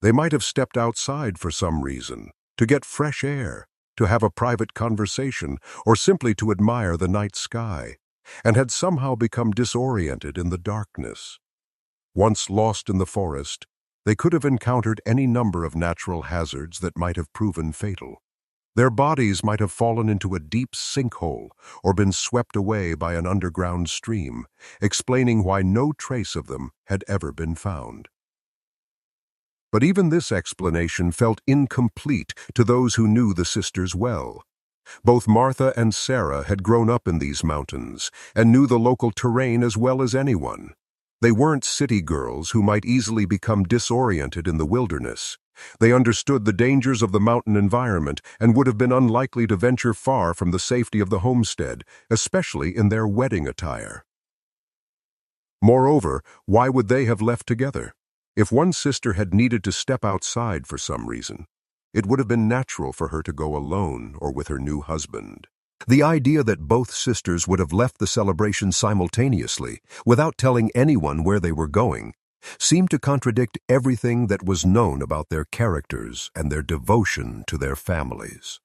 They might have stepped outside for some reason, to get fresh air, to have a private conversation, or simply to admire the night sky, and had somehow become disoriented in the darkness. Once lost in the forest, they could have encountered any number of natural hazards that might have proven fatal. Their bodies might have fallen into a deep sinkhole or been swept away by an underground stream, explaining why no trace of them had ever been found. But even this explanation felt incomplete to those who knew the sisters well. Both Martha and Sarah had grown up in these mountains and knew the local terrain as well as anyone. They weren't city girls who might easily become disoriented in the wilderness. They understood the dangers of the mountain environment and would have been unlikely to venture far from the safety of the homestead, especially in their wedding attire. Moreover, why would they have left together? If one sister had needed to step outside for some reason, it would have been natural for her to go alone or with her new husband. The idea that both sisters would have left the celebration simultaneously, without telling anyone where they were going, seemed to contradict everything that was known about their characters and their devotion to their families.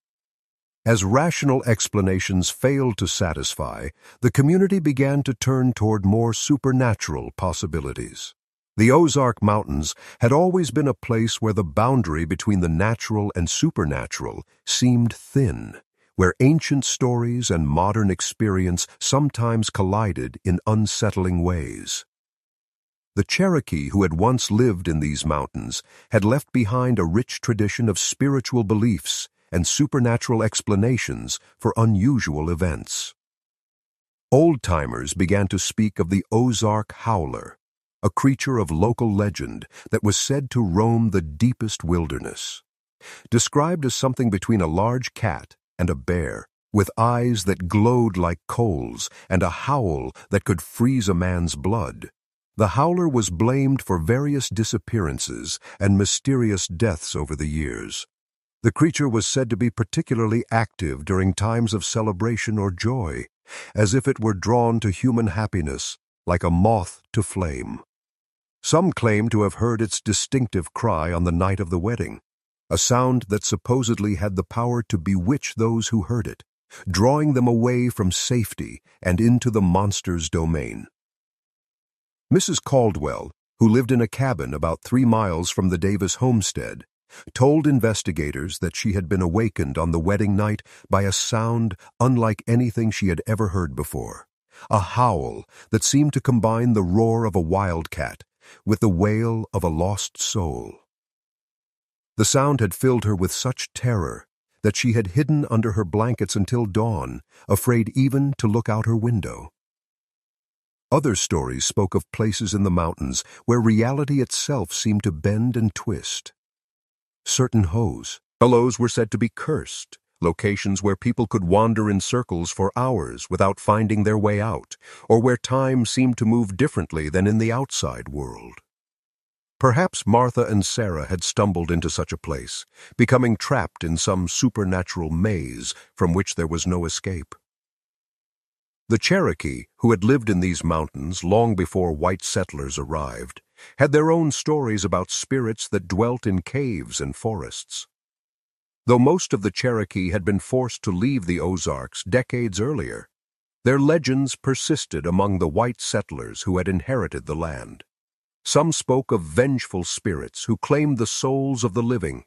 As rational explanations failed to satisfy, the community began to turn toward more supernatural possibilities. The Ozark Mountains had always been a place where the boundary between the natural and supernatural seemed thin, where ancient stories and modern experience sometimes collided in unsettling ways. The Cherokee who had once lived in these mountains had left behind a rich tradition of spiritual beliefs and supernatural explanations for unusual events. Old-timers began to speak of the Ozark Howler, a creature of local legend that was said to roam the deepest wilderness. Described as something between a large cat and a bear, with eyes that glowed like coals and a howl that could freeze a man's blood, the Howler was blamed for various disappearances and mysterious deaths over the years. The creature was said to be particularly active during times of celebration or joy, as if it were drawn to human happiness like a moth to flame. Some claim to have heard its distinctive cry on the night of the wedding, a sound that supposedly had the power to bewitch those who heard it, drawing them away from safety and into the monster's domain. Mrs. Caldwell, who lived in a cabin about 3 miles from the Davis homestead, told investigators that she had been awakened on the wedding night by a sound unlike anything she had ever heard before, a howl that seemed to combine the roar of a wildcat with the wail of a lost soul. The sound had filled her with such terror that she had hidden under her blankets until dawn, afraid even to look out her window. Other stories spoke of places in the mountains where reality itself seemed to bend and twist. Certain hollows were said to be cursed, locations where people could wander in circles for hours without finding their way out, or where time seemed to move differently than in the outside world. Perhaps Martha and Sarah had stumbled into such a place, becoming trapped in some supernatural maze from which there was no escape. The Cherokee, who had lived in these mountains long before white settlers arrived, had their own stories about spirits that dwelt in caves and forests. Though most of the Cherokee had been forced to leave the Ozarks decades earlier, their legends persisted among the white settlers who had inherited the land. Some spoke of vengeful spirits who claimed the souls of the living,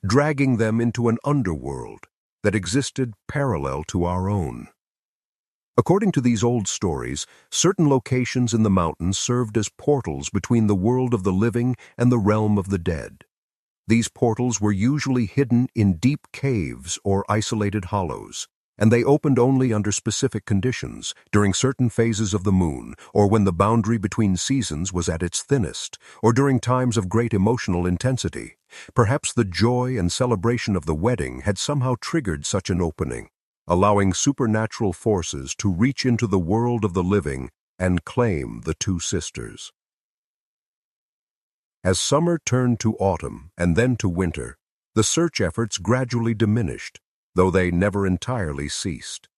dragging them into an underworld that existed parallel to our own. According to these old stories, certain locations in the mountains served as portals between the world of the living and the realm of the dead. These portals were usually hidden in deep caves or isolated hollows, and they opened only under specific conditions, during certain phases of the moon, or when the boundary between seasons was at its thinnest, or during times of great emotional intensity. Perhaps the joy and celebration of the wedding had somehow triggered such an opening, allowing supernatural forces to reach into the world of the living and claim the two sisters. As summer turned to autumn and then to winter, the search efforts gradually diminished, though they never entirely ceased.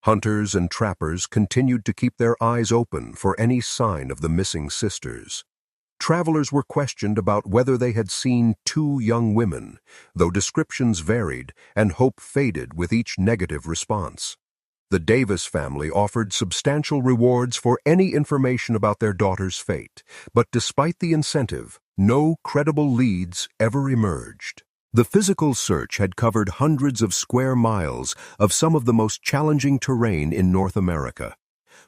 Hunters and trappers continued to keep their eyes open for any sign of the missing sisters. Travelers were questioned about whether they had seen two young women, though descriptions varied and hope faded with each negative response. The Davis family offered substantial rewards for any information about their daughter's fate, but despite the incentive, no credible leads ever emerged. The physical search had covered hundreds of square miles of some of the most challenging terrain in North America.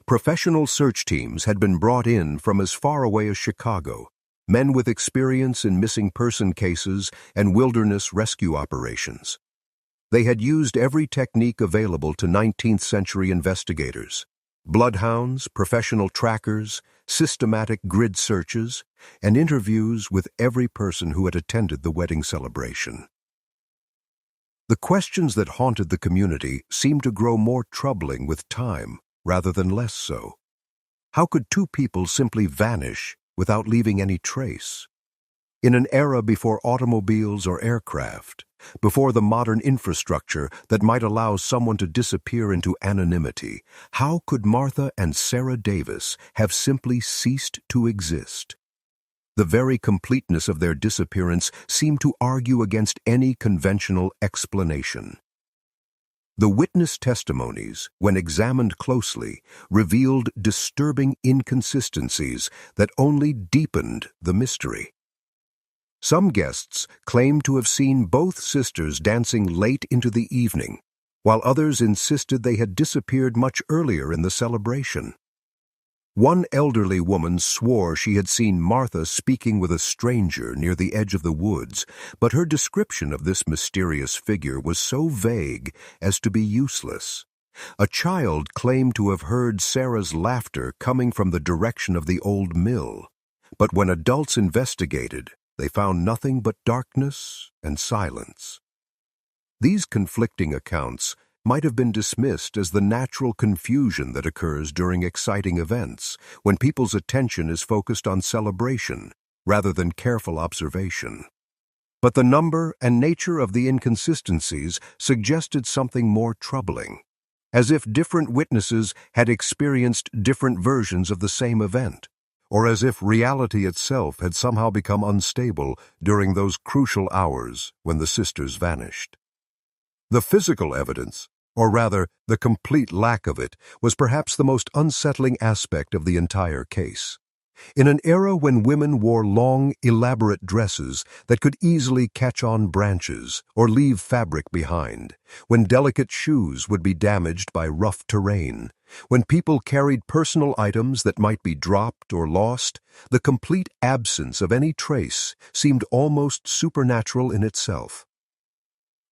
Professional search teams had been brought in from as far away as Chicago, men with experience in missing person cases and wilderness rescue operations. They had used every technique available to 19th century investigators: bloodhounds, professional trackers, systematic grid searches, and interviews with every person who had attended the wedding celebration. The questions that haunted the community seemed to grow more troubling with time, rather than less so. How could two people simply vanish without leaving any trace? In an era before automobiles or aircraft, before the modern infrastructure that might allow someone to disappear into anonymity, how could Martha and Sarah Davis have simply ceased to exist? The very completeness of their disappearance seemed to argue against any conventional explanation. The witness testimonies, when examined closely, revealed disturbing inconsistencies that only deepened the mystery. Some guests claimed to have seen both sisters dancing late into the evening, while others insisted they had disappeared much earlier in the celebration. One elderly woman swore she had seen Martha speaking with a stranger near the edge of the woods, but her description of this mysterious figure was so vague as to be useless. A child claimed to have heard Sarah's laughter coming from the direction of the old mill, but when adults investigated, they found nothing but darkness and silence. These conflicting accounts might have been dismissed as the natural confusion that occurs during exciting events, when people's attention is focused on celebration rather than careful observation. But the number and nature of the inconsistencies suggested something more troubling, as if different witnesses had experienced different versions of the same event, or as if reality itself had somehow become unstable during those crucial hours when the sisters vanished. The physical evidence, or rather the complete lack of it, was perhaps the most unsettling aspect of the entire case. In an era when women wore long, elaborate dresses that could easily catch on branches or leave fabric behind, when delicate shoes would be damaged by rough terrain, when people carried personal items that might be dropped or lost, the complete absence of any trace seemed almost supernatural in itself.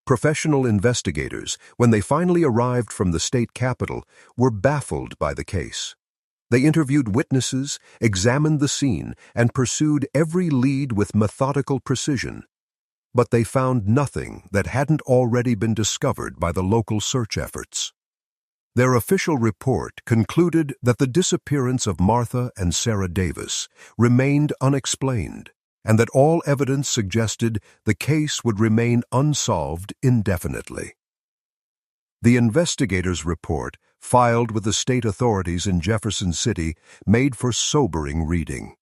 Professional investigators, when they finally arrived from the state capitol, were baffled by the case. They interviewed witnesses, examined the scene, and pursued every lead with methodical precision. But they found nothing that hadn't already been discovered by the local search efforts. Their official report concluded that the disappearance of Martha and Sarah Davis remained unexplained, and that all evidence suggested the case would remain unsolved indefinitely. The investigators' report, filed with the state authorities in Jefferson City, made for sobering reading.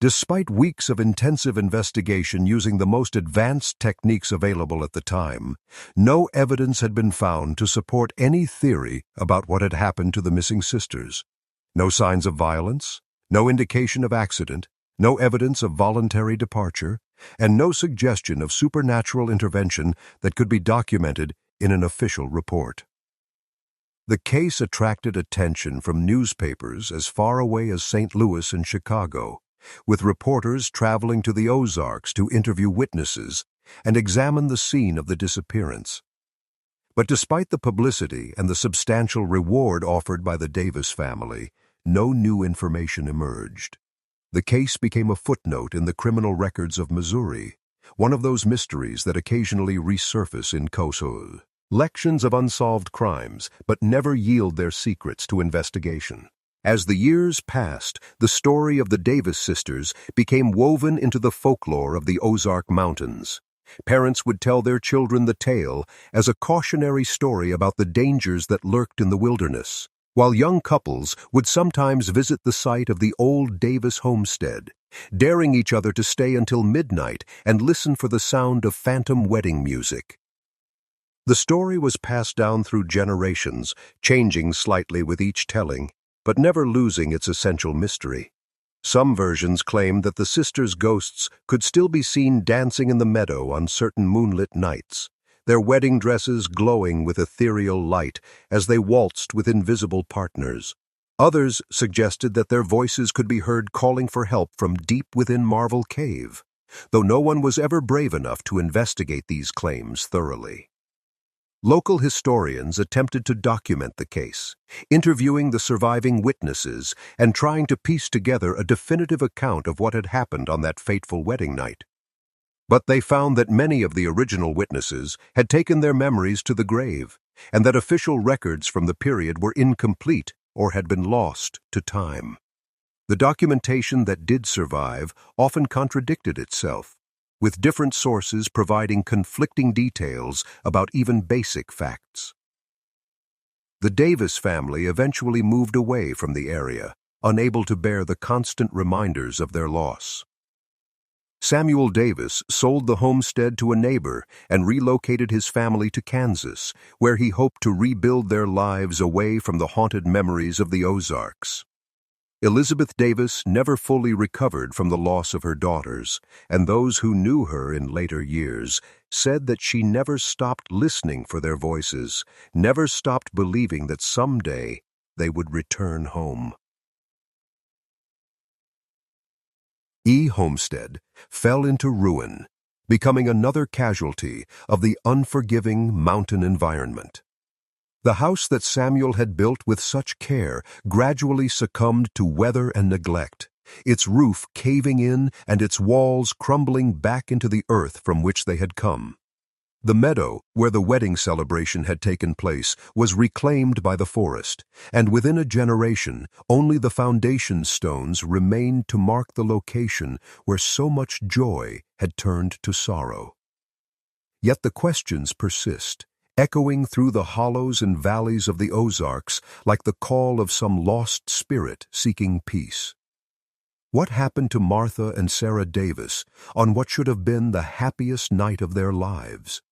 Despite weeks of intensive investigation using the most advanced techniques available at the time, no evidence had been found to support any theory about what had happened to the missing sisters. No signs of violence, no indication of accident, no evidence of voluntary departure, and no suggestion of supernatural intervention that could be documented in an official report. The case attracted attention from newspapers as far away as St. Louis and Chicago, with reporters traveling to the Ozarks to interview witnesses and examine the scene of the disappearance. But despite the publicity and the substantial reward offered by the Davis family, no new information emerged. The case became a footnote in the criminal records of Missouri, one of those mysteries that occasionally resurface in Kosovo. Lections of unsolved crimes, but never yield their secrets to investigation. As the years passed, the story of the Davis sisters became woven into the folklore of the Ozark Mountains. Parents would tell their children the tale as a cautionary story about the dangers that lurked in the wilderness, while young couples would sometimes visit the site of the old Davis homestead, daring each other to stay until midnight and listen for the sound of phantom wedding music. The story was passed down through generations, changing slightly with each telling, but never losing its essential mystery. Some versions claimed that the sisters' ghosts could still be seen dancing in the meadow on certain moonlit nights, their wedding dresses glowing with ethereal light as they waltzed with invisible partners. Others suggested that their voices could be heard calling for help from deep within Marvel Cave, though no one was ever brave enough to investigate these claims thoroughly. Local historians attempted to document the case, interviewing the surviving witnesses and trying to piece together a definitive account of what had happened on that fateful wedding night. But they found that many of the original witnesses had taken their memories to the grave, and that official records from the period were incomplete or had been lost to time. The documentation that did survive often contradicted itself, with different sources providing conflicting details about even basic facts. The Davis family eventually moved away from the area, unable to bear the constant reminders of their loss. Samuel Davis sold the homestead to a neighbor and relocated his family to Kansas, where he hoped to rebuild their lives away from the haunted memories of the Ozarks. Elizabeth Davis never fully recovered from the loss of her daughters, and those who knew her in later years said that she never stopped listening for their voices, never stopped believing that someday they would return home. Homestead fell into ruin, becoming another casualty of the unforgiving mountain environment. The house that Samuel had built with such care gradually succumbed to weather and neglect, its roof caving in and its walls crumbling back into the earth from which they had come. The meadow where the wedding celebration had taken place was reclaimed by the forest, and within a generation, only the foundation stones remained to mark the location where so much joy had turned to sorrow. Yet the questions persist, echoing through the hollows and valleys of the Ozarks like the call of some lost spirit seeking peace. What happened to Martha and Sarah Davis on what should have been the happiest night of their lives?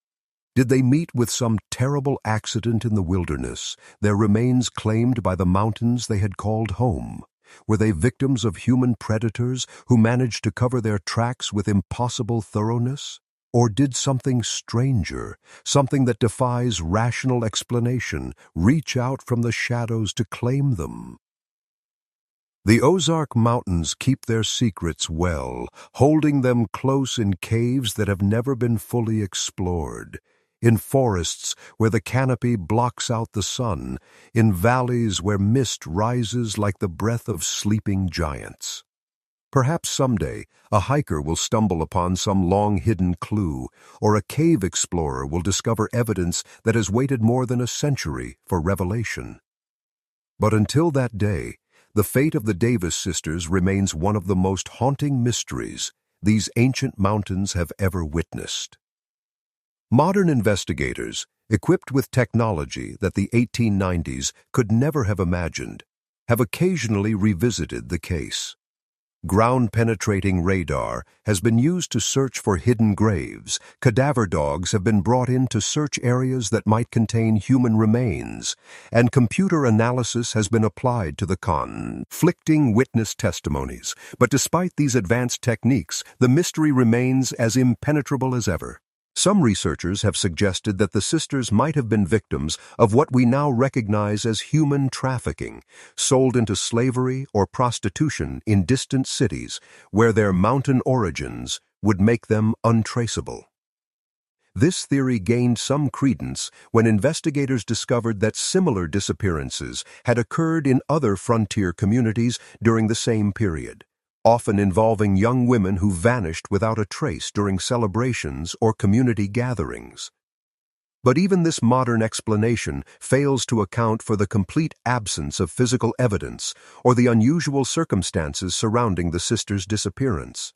Did they meet with some terrible accident in the wilderness, their remains claimed by the mountains they had called home? Were they victims of human predators who managed to cover their tracks with impossible thoroughness? Or did something stranger, something that defies rational explanation, reach out from the shadows to claim them? The Ozark Mountains keep their secrets well, holding them close in caves that have never been fully explored. in forests where the canopy blocks out the sun, in valleys where mist rises like the breath of sleeping giants. Perhaps someday a hiker will stumble upon some long-hidden clue, or a cave explorer will discover evidence that has waited more than a century for revelation. But until that day, the fate of the Davis sisters remains one of the most haunting mysteries these ancient mountains have ever witnessed. Modern investigators, equipped with technology that the 1890s could never have imagined, have occasionally revisited the case. Ground-penetrating radar has been used to search for hidden graves. Cadaver dogs have been brought in to search areas that might contain human remains, and computer analysis has been applied to the conflicting witness testimonies. But despite these advanced techniques, the mystery remains as impenetrable as ever. Some researchers have suggested that the sisters might have been victims of what we now recognize as human trafficking, sold into slavery or prostitution in distant cities where their mountain origins would make them untraceable. This theory gained some credence when investigators discovered that similar disappearances had occurred in other frontier communities during the same period, often involving young women who vanished without a trace during celebrations or community gatherings. But even this modern explanation fails to account for the complete absence of physical evidence or the unusual circumstances surrounding the sisters' disappearance.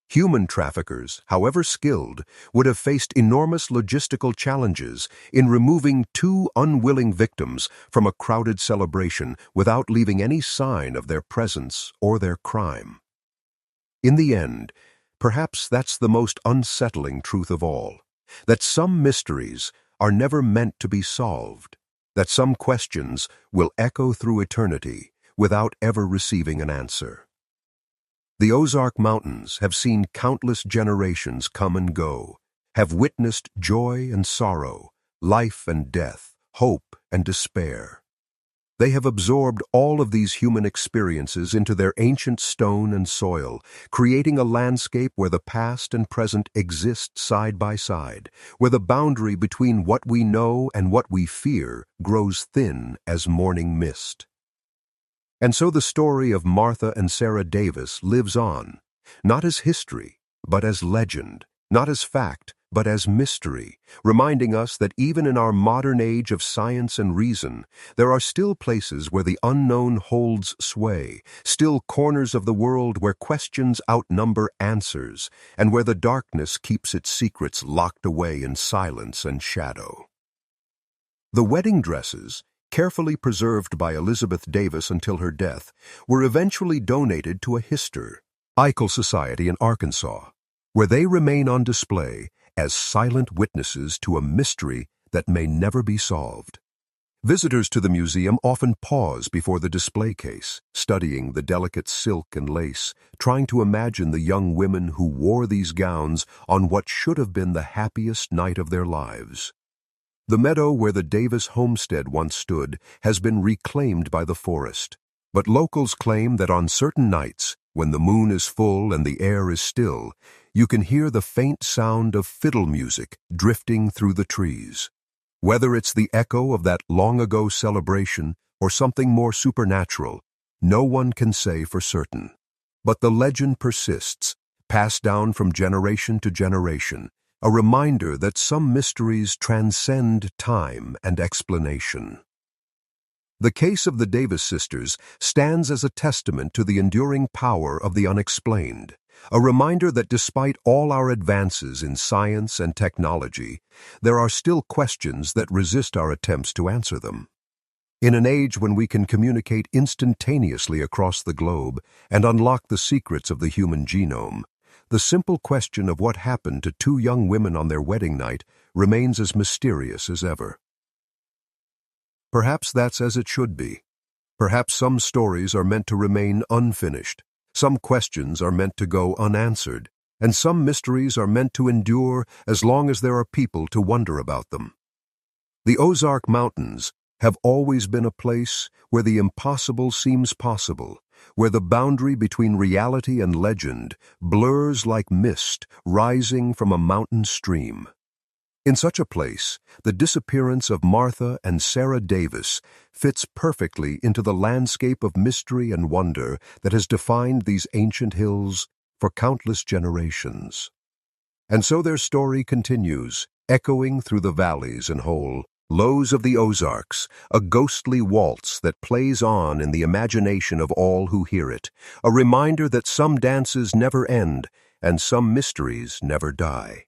Human traffickers, however skilled, would have faced enormous logistical challenges in removing two unwilling victims from a crowded celebration without leaving any sign of their presence or their crime. In the end, perhaps that's the most unsettling truth of all, that some mysteries are never meant to be solved, that some questions will echo through eternity without ever receiving an answer. The Ozark Mountains have seen countless generations come and go, have witnessed joy and sorrow, life and death, hope and despair. They have absorbed all of these human experiences into their ancient stone and soil, creating a landscape where the past and present exist side by side, where the boundary between what we know and what we fear grows thin as morning mist. And so the story of Martha and Sarah Davis lives on, not as history, but as legend, not as fact, but as mystery, reminding us that even in our modern age of science and reason, there are still places where the unknown holds sway, still corners of the world where questions outnumber answers, and where the darkness keeps its secrets locked away in silence and shadow. The wedding dresses, carefully preserved by Elizabeth Davis until her death, were eventually donated to a historical society in Arkansas, where they remain on display as silent witnesses to a mystery that may never be solved. Visitors to the museum often pause before the display case, studying the delicate silk and lace, trying to imagine the young women who wore these gowns on what should have been the happiest night of their lives. The meadow where the Davis homestead once stood has been reclaimed by the forest, but locals claim that on certain nights, when the moon is full and the air is still, you can hear the faint sound of fiddle music drifting through the trees. Whether it's the echo of that long-ago celebration or something more supernatural, no one can say for certain. But the legend persists, passed down from generation to generation, a reminder that some mysteries transcend time and explanation. The case of the Davis sisters stands as a testament to the enduring power of the unexplained, a reminder that despite all our advances in science and technology, there are still questions that resist our attempts to answer them. In an age when we can communicate instantaneously across the globe and unlock the secrets of the human genome, the simple question of what happened to two young women on their wedding night remains as mysterious as ever. Perhaps that's as it should be. Perhaps some stories are meant to remain unfinished, some questions are meant to go unanswered, and some mysteries are meant to endure as long as there are people to wonder about them. The Ozark Mountains have always been a place where the impossible seems possible, where the boundary between reality and legend blurs like mist rising from a mountain stream. In such a place, the disappearance of Martha and Sarah Davis fits perfectly into the landscape of mystery and wonder that has defined these ancient hills for countless generations. And so their story continues, echoing through the valleys and whole lows of the Ozarks, a ghostly waltz that plays on in the imagination of all who hear it, a reminder that some dances never end and some mysteries never die.